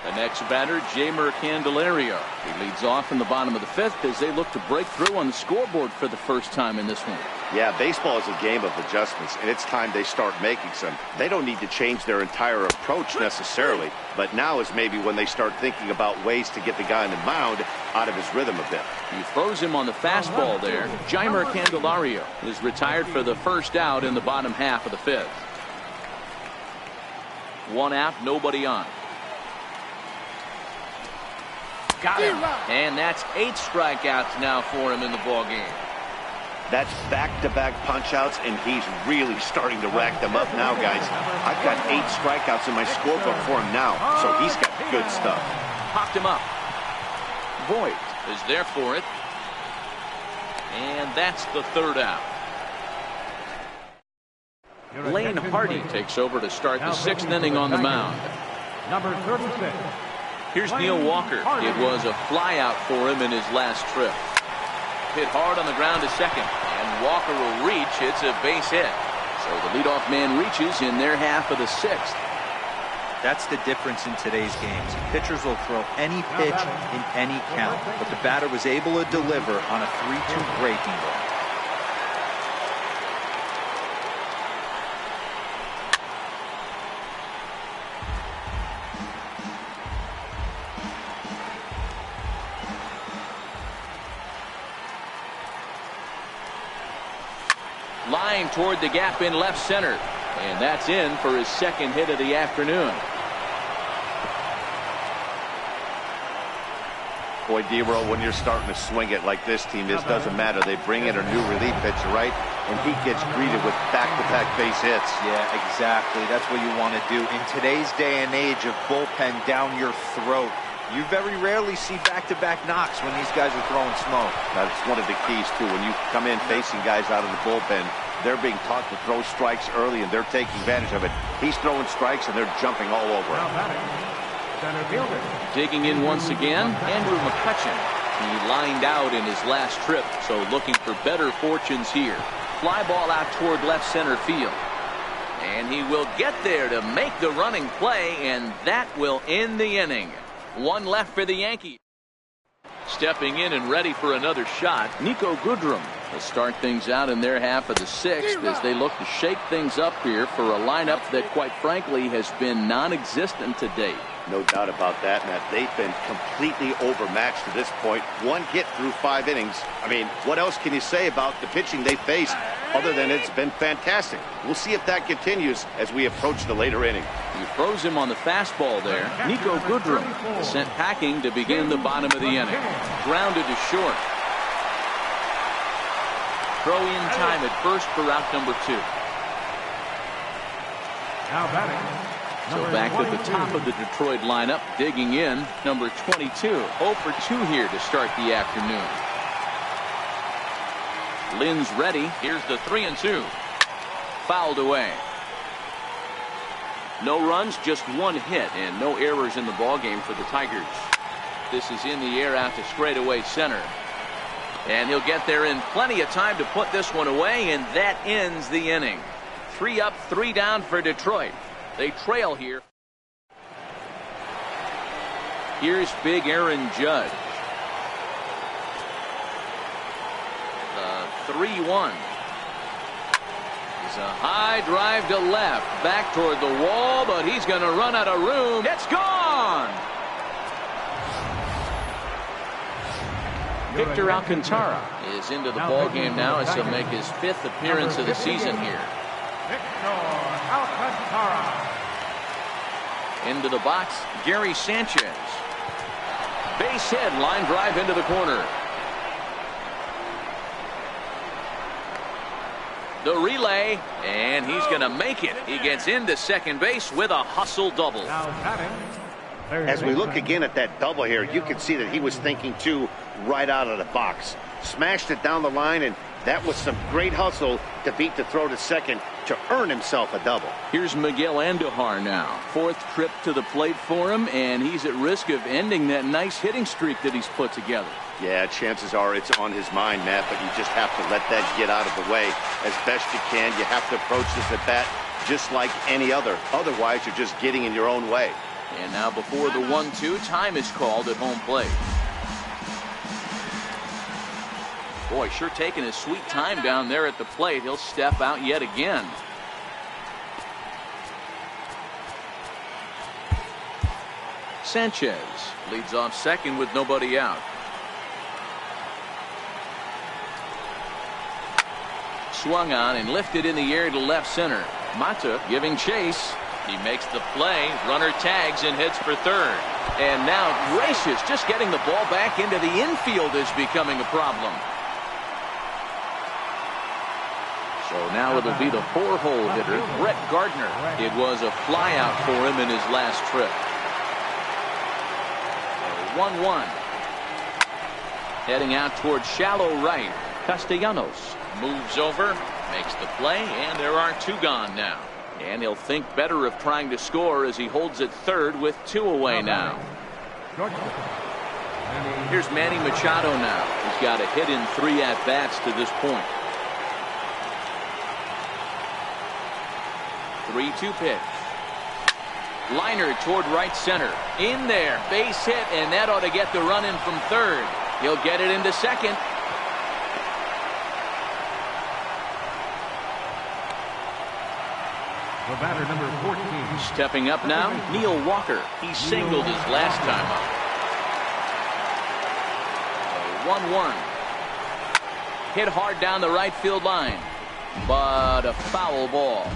the next batter, Jeimer Candelario. He leads off in the bottom of the 5th as they look to break through on the scoreboard for the first time in this one. Yeah, baseball is a game of adjustments, and it's time they start making some. They don't need to change their entire approach necessarily, but now is maybe when they start thinking about ways to get the guy on the mound out of his rhythm a bit. He throws him on the fastball there. Jeimer Candelario is retired for the first out in the bottom half of the 5th. 1 out, nobody on. Got him. And that's 8 strikeouts now for him in the ballgame. That's back-to-back punch-outs, and he's really starting to rack them up now, guys. I've got 8 strikeouts in my scorebook for him now, so he's got good stuff. Popped him up. Voit is there for it. And that's the 3rd out. Lane Hardy takes over to start the 6th inning on the mound. Number 36. Here's Neil Walker. It was a flyout for him in his last trip. Hit hard on the ground to second, and Walker will reach. It's a base hit. So the leadoff man reaches in their half of the 6th. That's the difference in today's games. Pitchers will throw any pitch in any count, but the batter was able to deliver on a 3-2 breaking ball. Line toward the gap in left center. And that's in for his 2nd hit of the afternoon. Boy, D-Roll, when you're starting to swing it like this team is, doesn't matter. They bring in a new relief pitcher, right? And he gets greeted with back-to-back base hits. Yeah, exactly. That's what you want to do. In today's day and age of bullpen down your throat, you very rarely see back-to-back knocks when these guys are throwing smoke. That's one of the keys, too. When you come in facing guys out of the bullpen, they're being taught to throw strikes early, and they're taking advantage of it. He's throwing strikes, and they're jumping all over him. Center fielder. Digging in once again, Andrew McCutchen. He lined out in his last trip, so looking for better fortunes here. Fly ball out toward left center field. And he will get there to make the running play, and that will end the inning. 1 left for the Yankees. Stepping in and ready for another shot, Niko Goodrum will start things out in their half of the 6th as they look to shake things up here for a lineup that, quite frankly, has been non-existent to date. No doubt about that, Matt. They've been completely overmatched to this point. 1 hit through 5 innings. I mean, what else can you say about the pitching they faced other than it's been fantastic? We'll see if that continues as we approach the later inning. He throws him on the fastball there. Niko Goodrum sent packing to begin the bottom of the inning. Grounded to short. Throw in time at first for out number 2. Now batting. So back to the top of the Detroit lineup, digging in, number 22. 0 for 2 here to start the afternoon. Lynn's ready. Here's the 3-2. Fouled away. No runs, just 1 hit, and no errors in the ballgame for the Tigers. This is in the air out to straightaway center. And he'll get there in plenty of time to put this one away, and that ends the inning. 3 up, 3 down for Detroit. They trail here. Here's big Aaron Judge. The 3-1. It's a high drive to left. Back toward the wall, but he's going to run out of room. It's gone! Victor Alcantara is into the ballgame now as he'll make his 5th appearance of the season here. Victor Alcantara. Into the box, Gary Sanchez. Base hit, line drive into the corner. The relay, and he's going to make it. He gets into second base with a hustle double. As we look again at that double here, you can see that he was thinking too right out of the box. Smashed it down the line, and that was some great hustle to beat the throw to second to earn himself a double. Here's Miguel Andujar now. Fourth trip to the plate for him, and he's at risk of ending that nice hitting streak that he's put together. Yeah, chances are it's on his mind, Matt, but you just have to let that get out of the way as best you can. You have to approach this at bat just like any other. Otherwise, you're just getting in your own way. And now before the 1-2, time is called at home plate. Boy, sure taking his sweet time down there at the plate. He'll step out yet again. Sanchez leads off second with nobody out. Swung on and lifted in the air to left center. Mata giving chase. He makes the play. Runner tags and heads for third. And now Gracious just getting the ball back into the infield is becoming a problem. So now it'll be the 4-hole hitter, Brett Gardner. It was a flyout for him in his last trip. 1-1. Heading out towards shallow right. Castellanos moves over, makes the play, and there are two gone now. And he'll think better of trying to score as he holds it third with 2 away now. Here's Manny Machado now. He's got a hit in 3 at-bats to this point. 3-2 pitch. Liner toward right center. In there. Base hit, and that ought to get the run in from third. He'll get it into second. The batter, number 14. Stepping up now, Neil Walker. He singled his last time up. 1-1. Hit hard down the right field line, but a foul ball.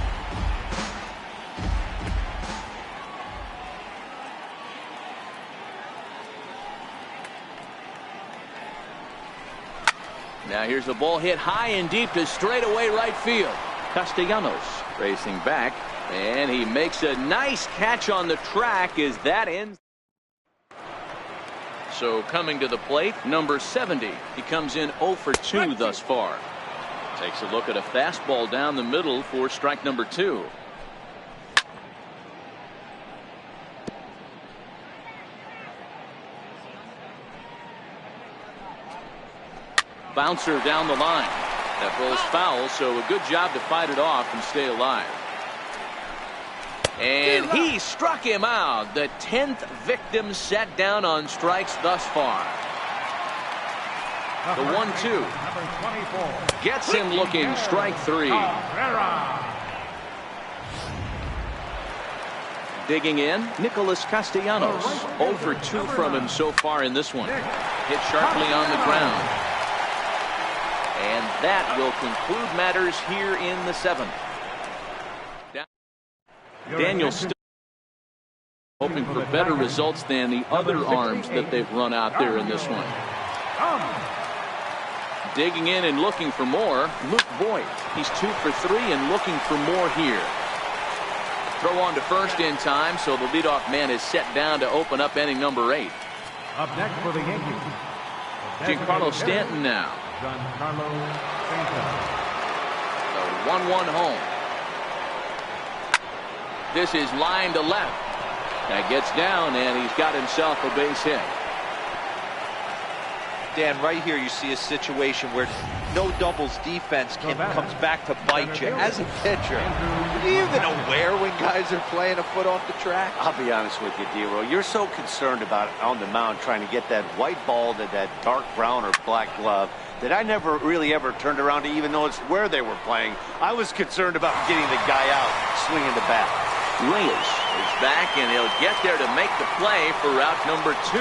Now here's the ball hit high and deep to straightaway right field. Castellanos racing back, and he makes a nice catch on the track as that ends. So coming to the plate, number 70. He comes in 0 for 2 thus far. Takes a look at a fastball down the middle for strike number 2. Bouncer down the line. That rolls foul, so a good job to fight it off and stay alive. And he struck him out. The 10th victim set down on strikes thus far. The 1-2 gets him looking. Strike 3. Digging in, Nicholas Castellanos. 0 for 2 from him so far in this one. Hit sharply on the ground. And that will conclude matters here in the 7th. Daniel still hoping for better results than the other arms that they've run out there in this one. Digging in and looking for more, Luke Voigt. He's 2 for 3 and looking for more here. Throw on to first in time, so the leadoff man is set down to open up inning number 8. Up next for the Yankees, Giancarlo Stanton now. Giancarlo Stanton. The 1-1 home. This is line to left. That gets down, and he's got himself a base hit. Dan, right here you see a situation where no doubles defense comes back to bite you. As a pitcher, are you even aware when guys are playing a foot off the track? I'll be honest with you, D-Roll. You're so concerned about on the mound trying to get that white ball to that dark brown or black glove that I never really ever turned around to even notice where they were playing. I was concerned about getting the guy out swinging the bat. Reyes is back, and he'll get there to make the play for route number 2.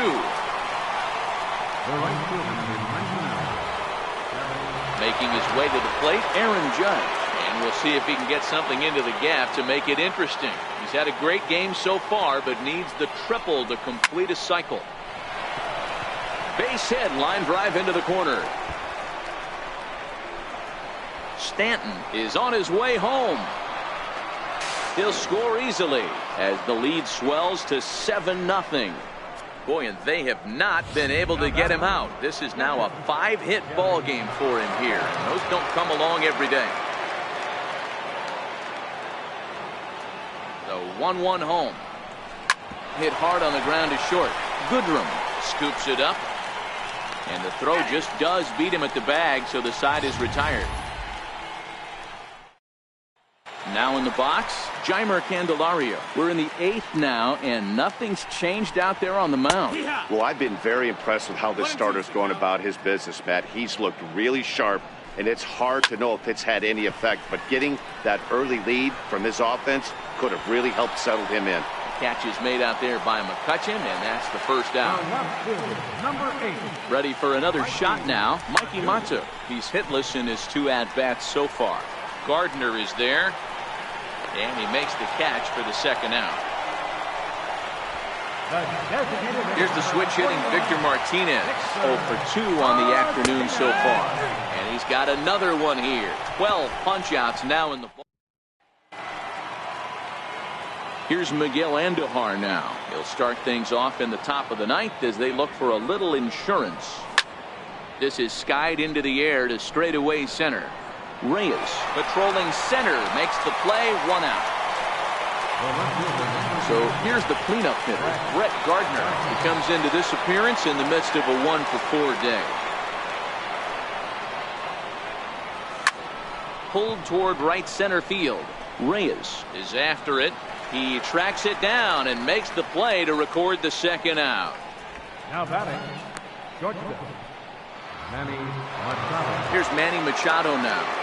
Making his way to the plate, Aaron Judge. And And we'll see if he can get something into the gap to make it interesting. He's had a great game so far, but needs the triple to complete a cycle. Base hit, line drive into the corner. Stanton is on his way home. He'll score easily as the lead swells to 7-0. Boy, and they have not been able to get him out. This is now a 5-hit ball game for him here. And those don't come along every day. The 1-1 home. Hit hard on the ground to short. Goodrum scoops it up. And the throw just does beat him at the bag, so the side is retired. Now in the box, Jeimer Candelario. We're in the 8th now, and nothing's changed out there on the mound. Well, I've been very impressed with how this starter's going about his business, Matt. He's looked really sharp, and it's hard to know if it's had any effect, but getting that early lead from his offense could have really helped settle him in. Catch is made out there by McCutchen, and that's the first out. Number 8. Ready for another shot now, Mikey Matto. He's hitless in his 2 at-bats so far. Gardner is there, and he makes the catch for the second out. Here's the switch hitting Victor Martinez. 0 for 2 on the afternoon so far. And he's got another one here. 12 punch-outs now in the ball. Here's Miguel Andujar now. He'll start things off in the top of the 9th as they look for a little insurance. This is skied into the air to straightaway center. Reyes patrolling center makes the play, 1 out. So here's the cleanup hitter, Brett Gardner. He comes into this appearance in the midst of a 1 for 4 day. Pulled toward right center field. Reyes is after it. He tracks it down and makes the play to record the second out. Now batting, shortstop, Manny Machado. Here's Manny Machado now.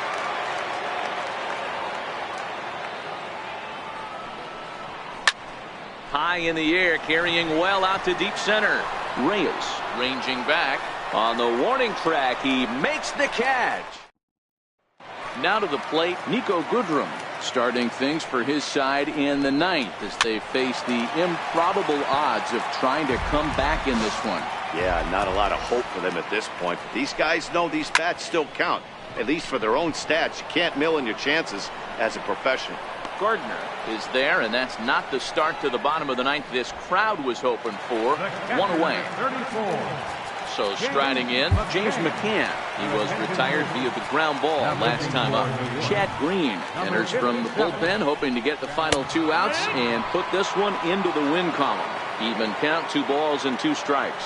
High in the air, carrying well out to deep center. Reyes ranging back. On the warning track, he makes the catch. Now to the plate, Niko Goodrum, starting things for his side in the 9th as they face the improbable odds of trying to come back in this one. Yeah, not a lot of hope for them at this point. But these guys know these bats still count, at least for their own stats. You can't mill in your chances as a professional. Gardner is there, and that's not the start to the bottom of the 9th this crowd was hoping for. 1 away. 34. So striding in, James McCann. He was retired via the ground ball last time up. Chad Green enters from the bullpen, hoping to get the final 2 outs and put this one into the win column. Even count, 2 balls and 2 strikes.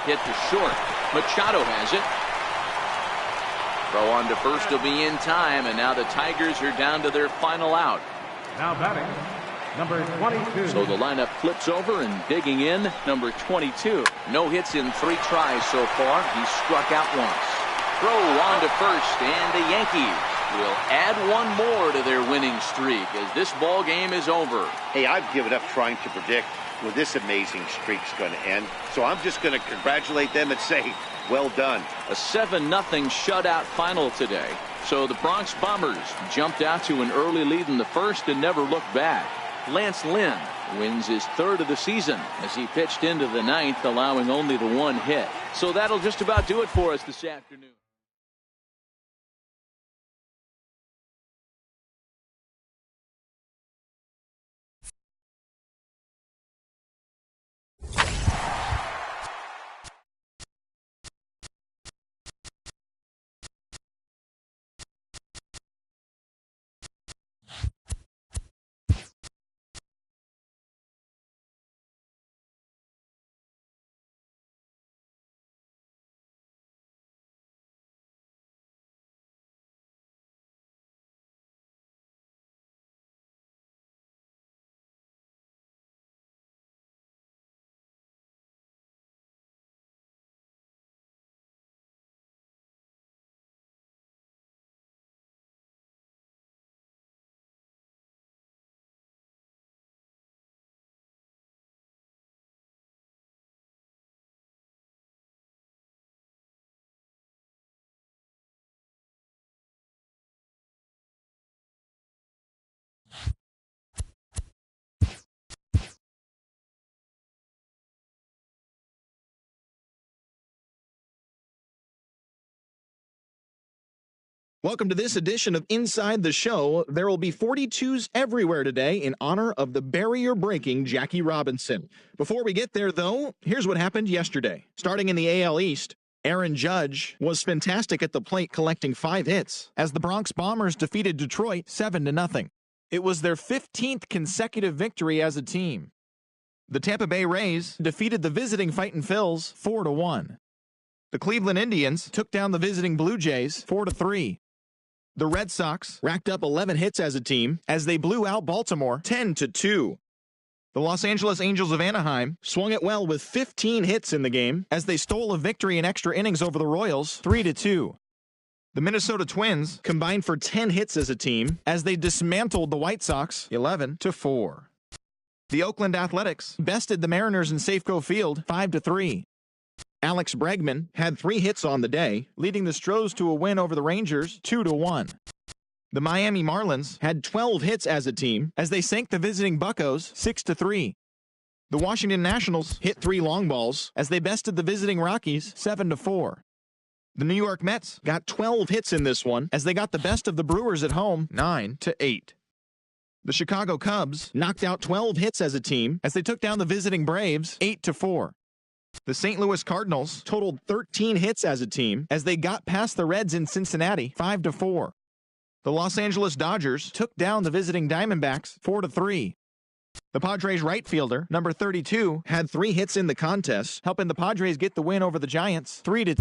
Hit to short. Machado has it. Throw on to first will be in time, and now the Tigers are down to their final out. Now batting, number 22. So the lineup flips over, and digging in, number 22. No hits in 3 tries so far. He's struck out once. Throw on to first, and the Yankees will add 1 more to their winning streak as this ball game is over. Hey, I've given up trying to predict when this amazing streak's going to end. So I'm just going to congratulate them and say, well done. A 7-0 shutout final today. So the Bronx Bombers jumped out to an early lead in the first and never looked back. Lance Lynn wins his 3rd of the season as he pitched into the 9th, allowing only the 1 hit. So that'll just about do it for us this afternoon. Welcome to this edition of Inside the Show. There will be 42s everywhere today in honor of the barrier-breaking Jackie Robinson. Before we get there, though, here's what happened yesterday. Starting in the AL East, Aaron Judge was fantastic at the plate, collecting 5 hits as the Bronx Bombers defeated Detroit 7-0. It was their 15th consecutive victory as a team. The Tampa Bay Rays defeated the visiting Fightin' Phils 4-1. The Cleveland Indians took down the visiting Blue Jays 4-3. The Red Sox racked up 11 hits as a team as they blew out Baltimore 10-2. The Los Angeles Angels of Anaheim swung it well with 15 hits in the game as they stole a victory in extra innings over the Royals 3-2. The Minnesota Twins combined for 10 hits as a team as they dismantled the White Sox 11-4. The Oakland Athletics bested the Mariners in Safeco Field 5-3. Alex Bregman had 3 hits on the day, leading the Stros to a win over the Rangers 2-1. The Miami Marlins had 12 hits as a team as they sank the visiting Buccos 6-3. The Washington Nationals hit 3 long balls as they bested the visiting Rockies 7-4. The New York Mets got 12 hits in this one as they got the best of the Brewers at home 9-8. The Chicago Cubs knocked out 12 hits as a team as they took down the visiting Braves 8-4. The St. Louis Cardinals totaled 13 hits as a team as they got past the Reds in Cincinnati 5-4. The Los Angeles Dodgers took down the visiting Diamondbacks 4-3. The Padres right fielder, number 32, had 3 hits in the contest, helping the Padres get the win over the Giants 3-2.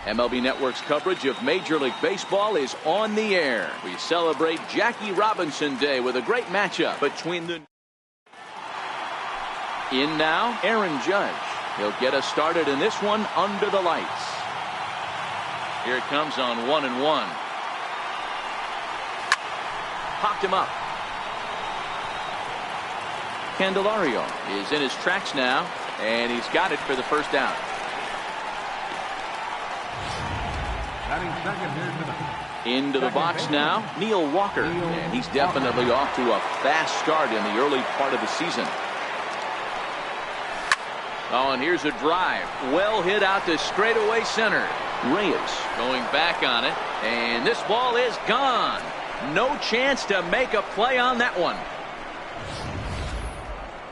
MLB Network's coverage of Major League Baseball is on the air. We celebrate Jackie Robinson Day with a great matchup between the... In now, Aaron Judge. He'll get us started in this one under the lights. Here it comes on 1-1. Popped him up. Candelario is in his tracks now, and he's got it for the first down. Into the box now, Neil Walker, and he's definitely off to a fast start in the early part of the season. Oh, and here's a drive. Well hit out to straightaway center. Reyes going back on it, and this ball is gone. No chance to make a play on that one.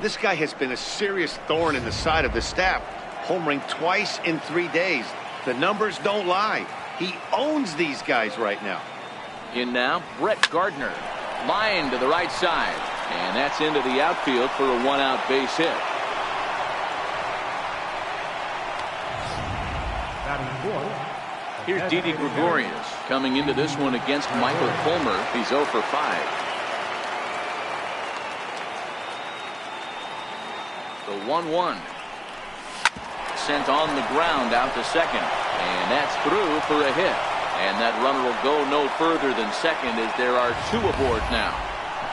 This guy has been a serious thorn in the side of the staff, homering twice in 3 days. The numbers don't lie. He owns these guys right now. In now, Brett Gardner. Line to the right side. And that's into the outfield for a one-out base hit. Here's Didi Gregorius coming into this one against Michael Fulmer. He's 0 for 5. The 1-1. Sent on the ground out to second. And that's through for a hit. And that runner will go no further than second as there are 2 aboard now.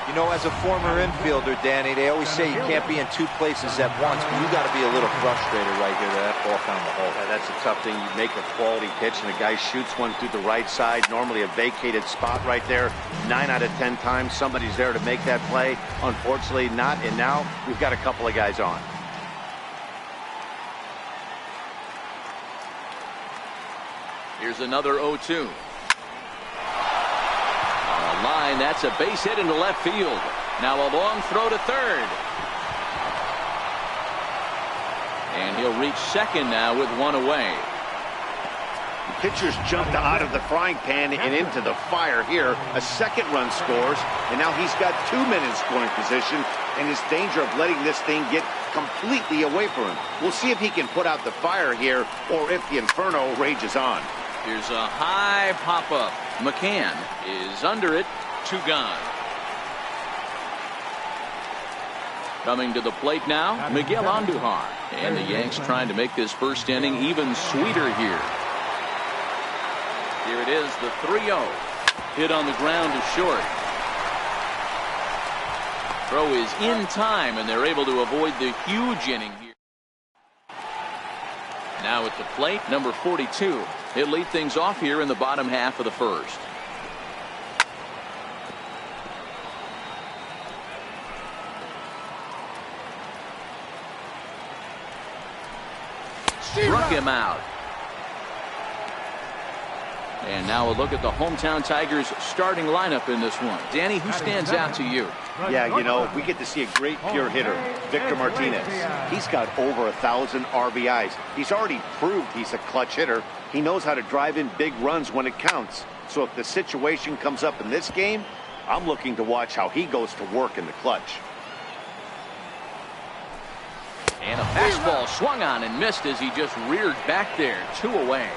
You know, as a former infielder, Danny, they always say you can't be in 2 places at once, but you got to be a little frustrated right here that ball found the hole. Yeah, that's a tough thing. You make a quality pitch and the guy shoots one through the right side, normally a vacated spot right there. 9 out of 10 times somebody's there to make that play. Unfortunately not, and now we've got a couple of guys on. Here's another 0-2. Line, that's a base hit into left field. Now a long throw to third. And he'll reach second now with 1 away. The pitcher's jumped out of the frying pan and into the fire here. A second run scores, and now he's got 2 men in scoring position, and his danger of letting this thing get completely away from him. We'll see if he can put out the fire here or if the inferno rages on. Here's a high pop-up. McCann is under it. 2 gone. Coming to the plate now, Miguel Andujar. And the Yanks trying to make this first inning even sweeter here. Here it is, the 3-0. Hit on the ground to short. Throw is in time, and they're able to avoid the huge inning here. Now at the plate, number 42. He'll lead things off here in the bottom half of the first. Struck him out. And now a look at the hometown Tigers starting lineup in this one. Danny, who stands out to you? Yeah, you know, we get to see a great pure hitter, Victor Martinez. He's got over 1,000 RBIs. He's already proved he's a clutch hitter. He knows how to drive in big runs when it counts. So if the situation comes up in this game, I'm looking to watch how he goes to work in the clutch. And a fastball swung on and missed as he just reared back there. 2 away.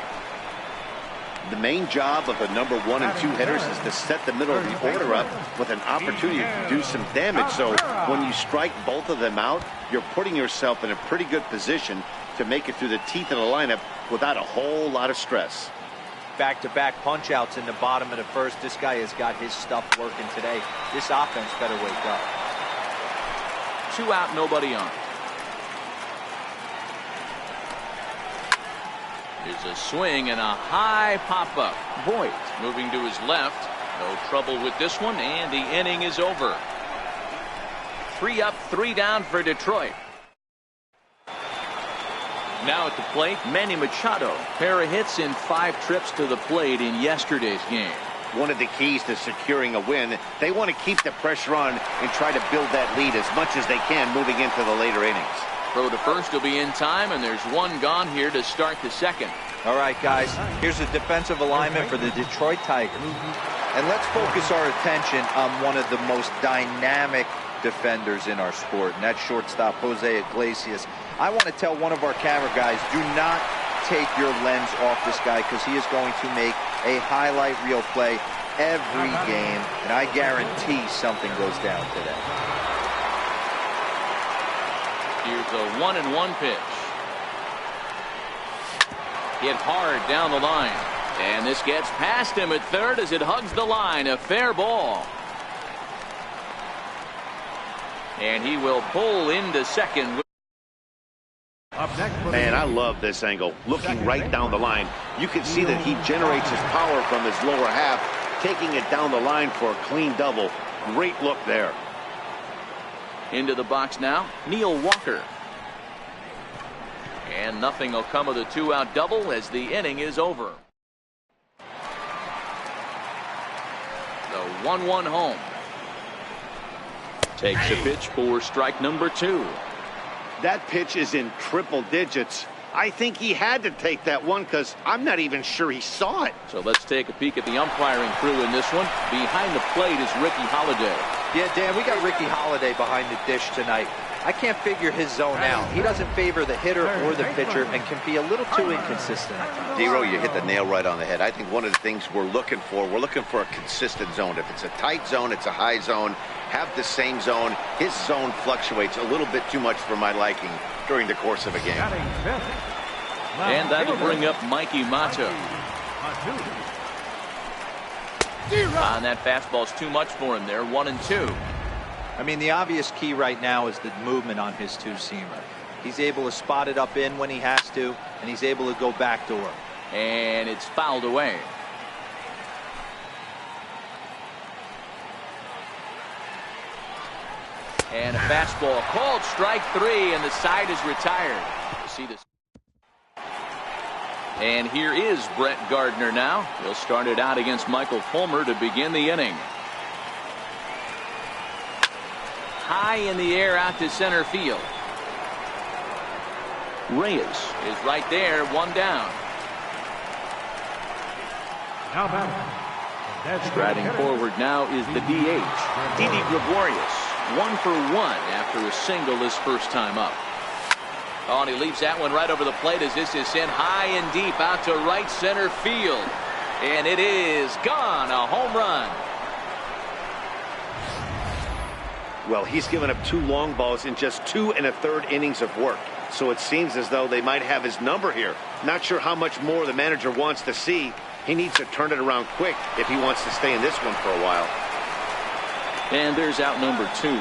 The main job of the number 1 and 2 hitters is to set the middle of the order up with an opportunity to do some damage. So when you strike both of them out, you're putting yourself in a pretty good position to make it through the teeth of the lineup without a whole lot of stress. Back-to-back punch-outs in the bottom of the first. This guy has got his stuff working today. This offense better wake up. 2 out, nobody on. Here's a swing and a high pop-up. Voit moving to his left. No trouble with this one, and the inning is over. 3 up, 3 down for Detroit. Now at the plate, Manny Machado. Pair of hits in 5 trips to the plate in yesterday's game. One of the keys to securing a win, they want to keep the pressure on and try to build that lead as much as they can moving into the later innings. Throw to first will be in time, and there's 1 gone here to start the second. All right, guys, here's a defensive alignment for the Detroit Tigers. And let's focus our attention on one of the most dynamic defenders in our sport, and that's shortstop Jose Iglesias. I want to tell one of our camera guys, do not take your lens off this guy because he is going to make a highlight reel play every game, and I guarantee something goes down today. Here's a 1-1 pitch. Hit hard down the line. And this gets past him at third as it hugs the line. A fair ball. And he will pull into second. Man, I love this angle. Looking right down the line, you can see that he generates his power from his lower half, taking it down the line for a clean double. Great look there. Into the box now, Neil Walker. And nothing will come of the 2-out double as the inning is over. The 1-1 home. Takes a pitch for strike number 2. That pitch is in triple digits. I think he had to take that one because I'm not even sure he saw it. So let's take a peek at the umpiring crew in this one. Behind the plate is Ricky Holiday. Yeah, Dan, we got Ricky Holiday behind the dish tonight. I can't figure his zone out. He doesn't favor the hitter or the pitcher and can be a little too inconsistent. Dero, you hit the nail right on the head. I think one of the things we're looking for a consistent zone. If it's a tight zone, it's a high zone. Have the same zone. His zone fluctuates a little bit too much for my liking during the course of a game. And that'll bring up Mikey Mato. And that fastball's too much for him there. 1-2. I mean, the obvious key right now is the movement on his two-seamer. He's able to spot it up in when he has to, and he's able to go backdoor. And it's fouled away. And a fastball called strike 3, and the side is retired. You see this. And here is Brett Gardner now. He'll start it out against Michael Fulmer to begin the inning. High in the air out to center field. Reyes is right there, 1 down. Striding forward now is the DH, Didi Gregorius. 1 for 1 after a single his first time up. Oh, and he leaves that one right over the plate as this is sent high and deep out to right center field. And it is gone, a home run. Well, he's given up 2 long balls in just 2 1/3 innings of work. So it seems as though they might have his number here. Not sure how much more the manager wants to see. He needs to turn it around quick if he wants to stay in this one for a while. And there's out number 2.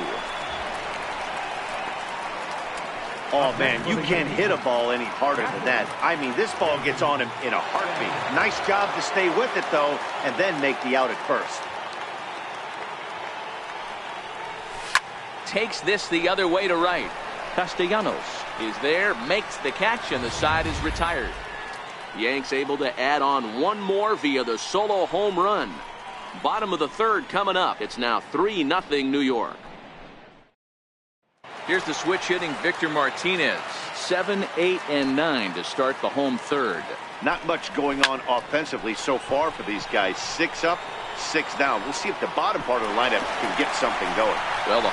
Oh, man, you can't hit a ball any harder than that. I mean, this ball gets on him in a heartbeat. Nice job to stay with it, though, and then make the out at first. Takes this the other way to right. Castellanos is there, makes the catch, and the side is retired. Yanks able to add on 1 more via the solo home run. Bottom of the 3rd coming up. It's now 3-0 New York. Here's the switch hitting Victor Martinez. 7, 8, and 9 to start the home 3rd. Not much going on offensively so far for these guys. 6 up, 6 down. We'll see if the bottom part of the lineup can get something going. Well, the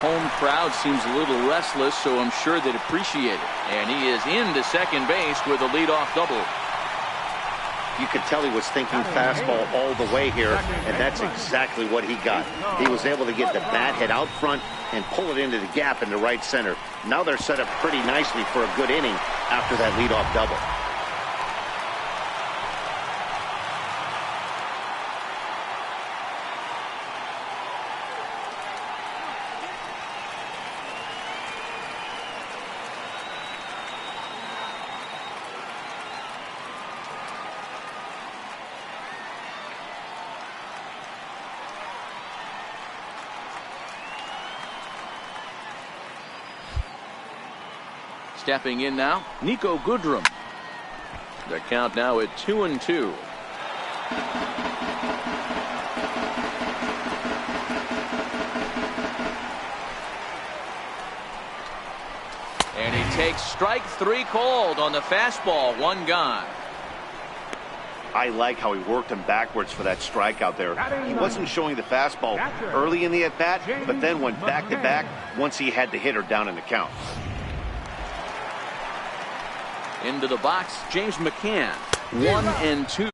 Home crowd seems a little restless, so I'm sure they'd appreciate it. And he is into second base with a leadoff double. You could tell he was thinking fastball all the way here, and that's exactly what he got. He was able to get the bat head out front and pull it into the gap in the right center. Now they're set up pretty nicely for a good inning after that leadoff double. Stepping in now, Niko Goodrum. The count now at 2-2. And he takes strike three called on the fastball. One gone. I like how he worked him backwards for that strikeout there. He wasn't showing the fastball early in the at-bat, but then went back-to-back once he had the hitter down in the count. Into the box, James McCann. 1-2.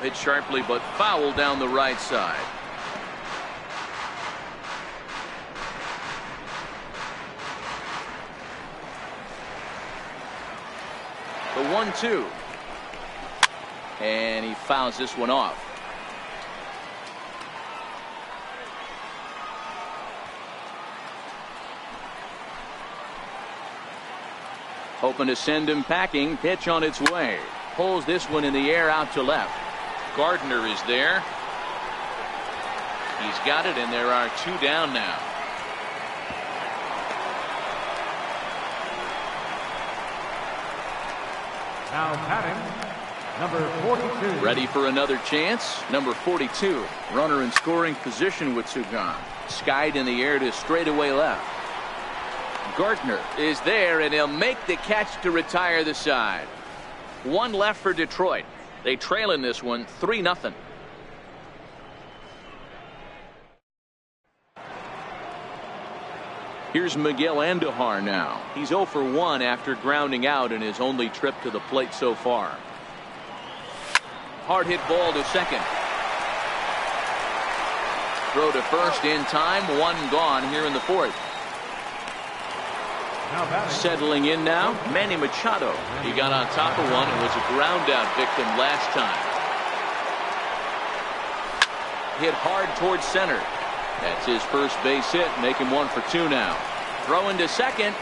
Hit sharply but foul down the right side. The 1-2. And he fouls this one off. Hoping to send him packing. Pitch on its way. Pulls this one in the air out to left. Gardner is there. He's got it, and there are two down now. Now batting, number 42. Ready for another chance. Number 42. Runner in scoring position with Sugan. Skied in the air to straightaway left. Gardner is there, and he'll make the catch to retire the side. One left for Detroit. They trail in this one 3-0. Here's Miguel Andujar now. He's 0 for 1 after grounding out in his only trip to the plate so far. Hard hit ball to second. Throw to first in time. One gone here in the fourth. Settling in now, Manny Machado. He got on top of one and was a ground out victim last time. Hit hard towards center. That's his first base hit, making 1 for 2 now. Throwing to second.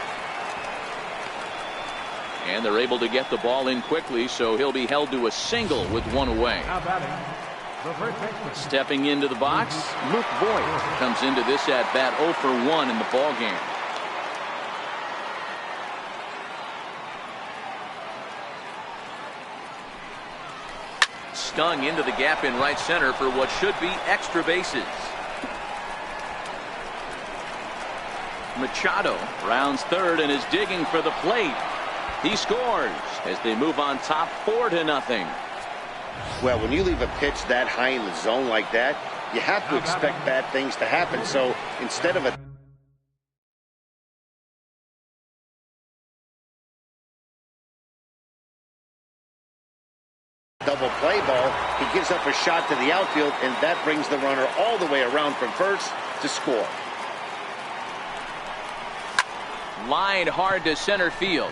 And they're able to get the ball in quickly, so he'll be held to a single with one away. Stepping into the box, Luke Voigt comes into this at bat 0 for 1 in the ball game. Stung into the gap in right center for what should be extra bases. Machado rounds third and is digging for the plate. He scores as they move on top 4-0. Well, when you leave a pitch that high in the zone like that, you have to expect bad things to happen. So instead of a double play ball, he gives up a shot to the outfield, and that brings the runner all the way around from first to score. Line hard to center field.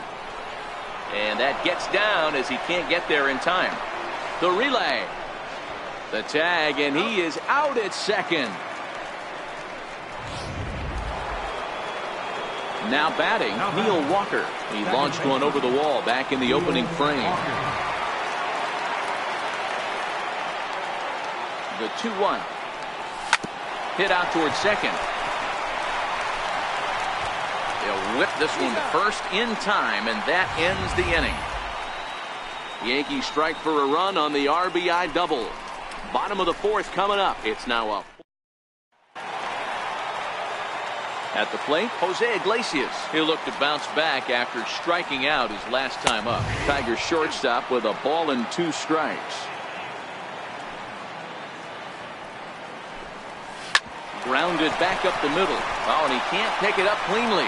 And that gets down as he can't get there in time. The relay. The tag, and he is out at second. Now batting, Neil Walker. He launched one over the wall back in the opening frame. The 2-1. Hit out towards second. They'll whip this one to first in time, and that ends the inning. Yankees strike for a run on the RBI double. Bottom of the fourth coming up. It's now up. At the plate, Jose Iglesias. He'll look to bounce back after striking out his last time up. Tigers shortstop with a ball and 2 strikes. Grounded back up the middle. Oh, and he can't pick it up cleanly.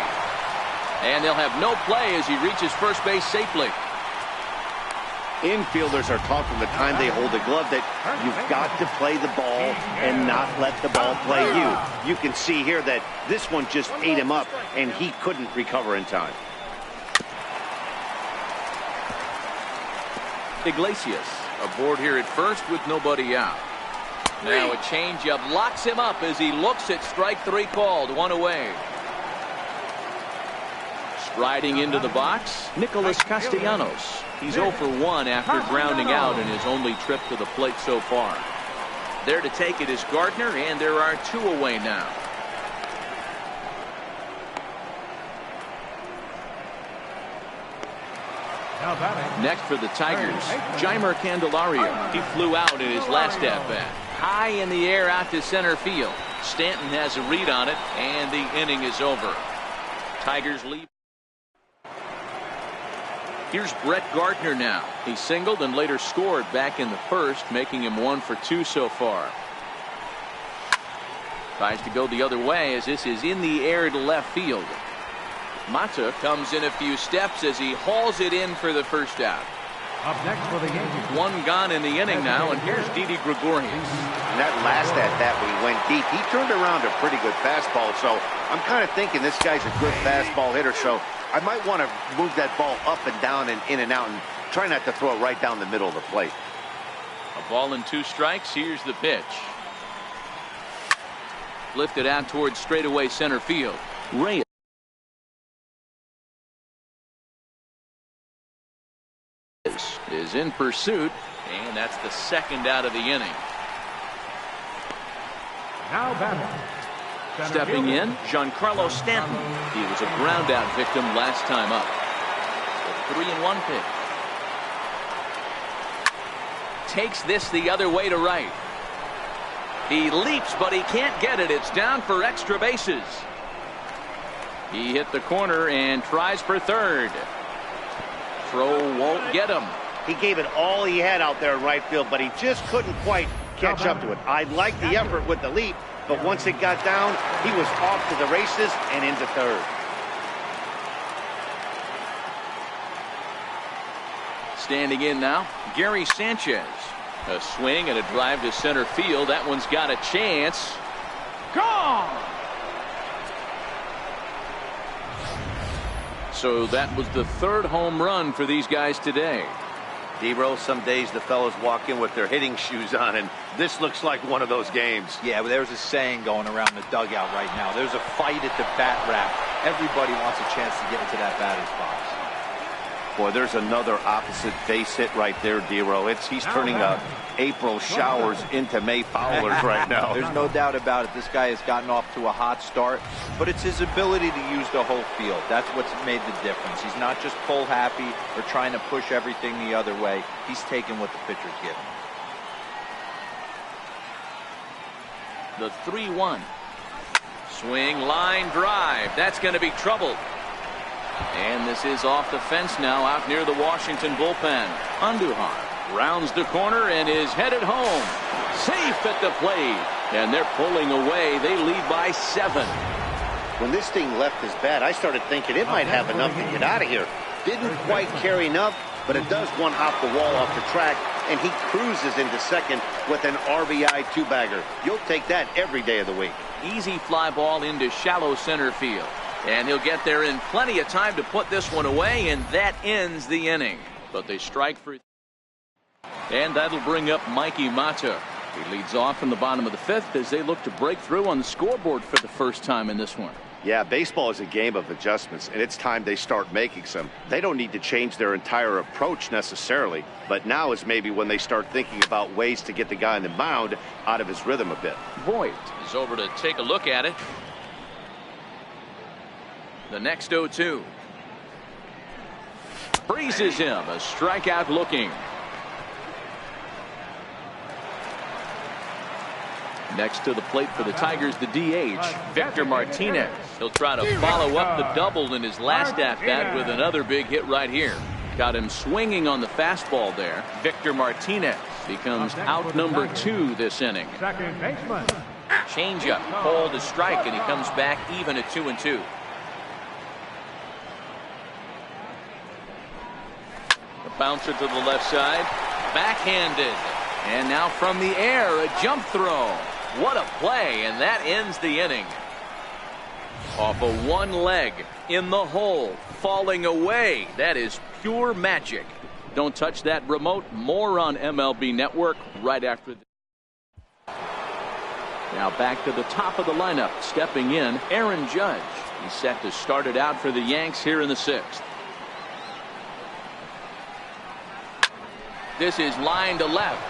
And they'll have no play as he reaches first base safely. Infielders are taught from the time they hold the glove that you've got to play the ball and not let the ball play you. You can see here that this one just ate him up, and he couldn't recover in time. Iglesias aboard here at first with nobody out. Now a changeup locks him up as he looks at strike 3 called. 1 away. Striding into the box, Nicholas Castellanos. He's 0 for 1 after grounding out in his only trip to the plate so far. There to take it is Gardner, and there are 2 away now. Next for the Tigers, Jeimer Candelario. He flew out in his last at-bat. High in the air out to center field. Stanton has a read on it, and the inning is over. Tigers lead. Here's Brett Gardner now. He singled and later scored back in the first, making him 1 for 2 so far. Tries to go the other way as this is in the air to left field. Mata comes in a few steps as he hauls it in for the first out. Up next for the Yankees. 1 gone in the inning now, and here's Didi Gregorius. And that last at-bat when he went deep, he turned around a pretty good fastball, so I'm kind of thinking this guy's a good fastball hitter, so I might want to move that ball up and down and in and out and try not to throw it right down the middle of the plate. A ball and 2 strikes. Here's the pitch. Lifted out towards straightaway center field. Reyes is in pursuit, and that's the 2nd out of the inning. Now batting. Stepping in, Giancarlo Stanton. He was a ground-out victim last time up. The 3-1 pitch. Takes this the other way to right. He leaps, but he can't get it. It's down for extra bases. He hit the corner and tries for third. Throw won't get him. He gave it all he had out there in right field, but he just couldn't quite catch up to it. I like the effort with the leap, but once it got down, he was off to the races and into third. Standing in now, Gary Sanchez. A swing and a drive to center field. That one's got a chance. Gone! So that was the 3rd home run for these guys today. D-Roll, some days the fellows walk in with their hitting shoes on, and this looks like one of those games. Yeah, but there's a saying going around the dugout right now. There's a fight at the bat rack. Everybody wants a chance to get into that batter's box. Boy, there's another opposite base hit right there, D-Roll. He's turning April showers into May foulers right now. There's no doubt about it. This guy has gotten off to a hot start, but it's his ability to use the whole field. That's what's made the difference. He's not just pull happy or trying to push everything the other way. He's taking what the pitcher's giving. The 3-1. Swing, line drive. That's going to be trouble. And this is off the fence now out near the Washington bullpen. Andujar rounds the corner and is headed home. Safe at the plate. And they're pulling away. They lead by 7. When this thing left his bat, I started thinking it might have enough to get out of here. Didn't quite carry enough, but it does one hop the wall off the track, and he cruises into second with an RBI 2-bagger. You'll take that every day of the week. Easy fly ball into shallow center field. And he'll get there in plenty of time to put this one away, and that ends the inning. But they strike for... And that'll bring up Mikey Mata. He leads off in the bottom of the 5th as they look to break through on the scoreboard for the first time in this one. Yeah, baseball is a game of adjustments, and it's time they start making some. They don't need to change their entire approach necessarily, but now is maybe when they start thinking about ways to get the guy on the mound out of his rhythm a bit. Voit is over to take a look at it. The next 0-2. Freezes him, a strikeout looking. Next to the plate for the Tigers, the DH, Victor Martinez. He'll try to follow up the double in his last at-bat with another big hit right here. Got him swinging on the fastball there. Victor Martinez becomes out number 2 this inning. Second baseman. Changeup, called a strike, and he comes back even at 2-2. The bouncer to the left side, backhanded. And now from the air, a jump throw. What a play, and that ends the inning. Off of one leg, in the hole, falling away. That is pure magic. Don't touch that remote. More on MLB Network right after this. Now back to the top of the lineup. Stepping in, Aaron Judge. He's set to start it out for the Yanks here in the 6th. This is line to left.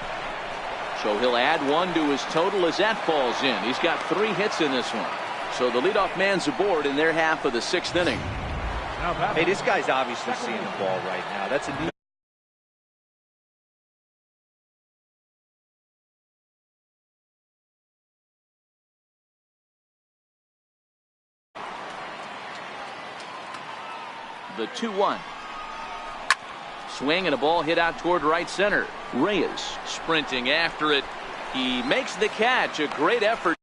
So he'll add 1 to his total as that falls in. He's got 3 hits in this one. So the leadoff man's aboard in their half of the 6th inning. Hey, this guy's obviously seeing the ball right now. That's a neat. The 2-1. Swing and a ball hit out toward right center. Reyes sprinting after it. He makes the catch. A great effort.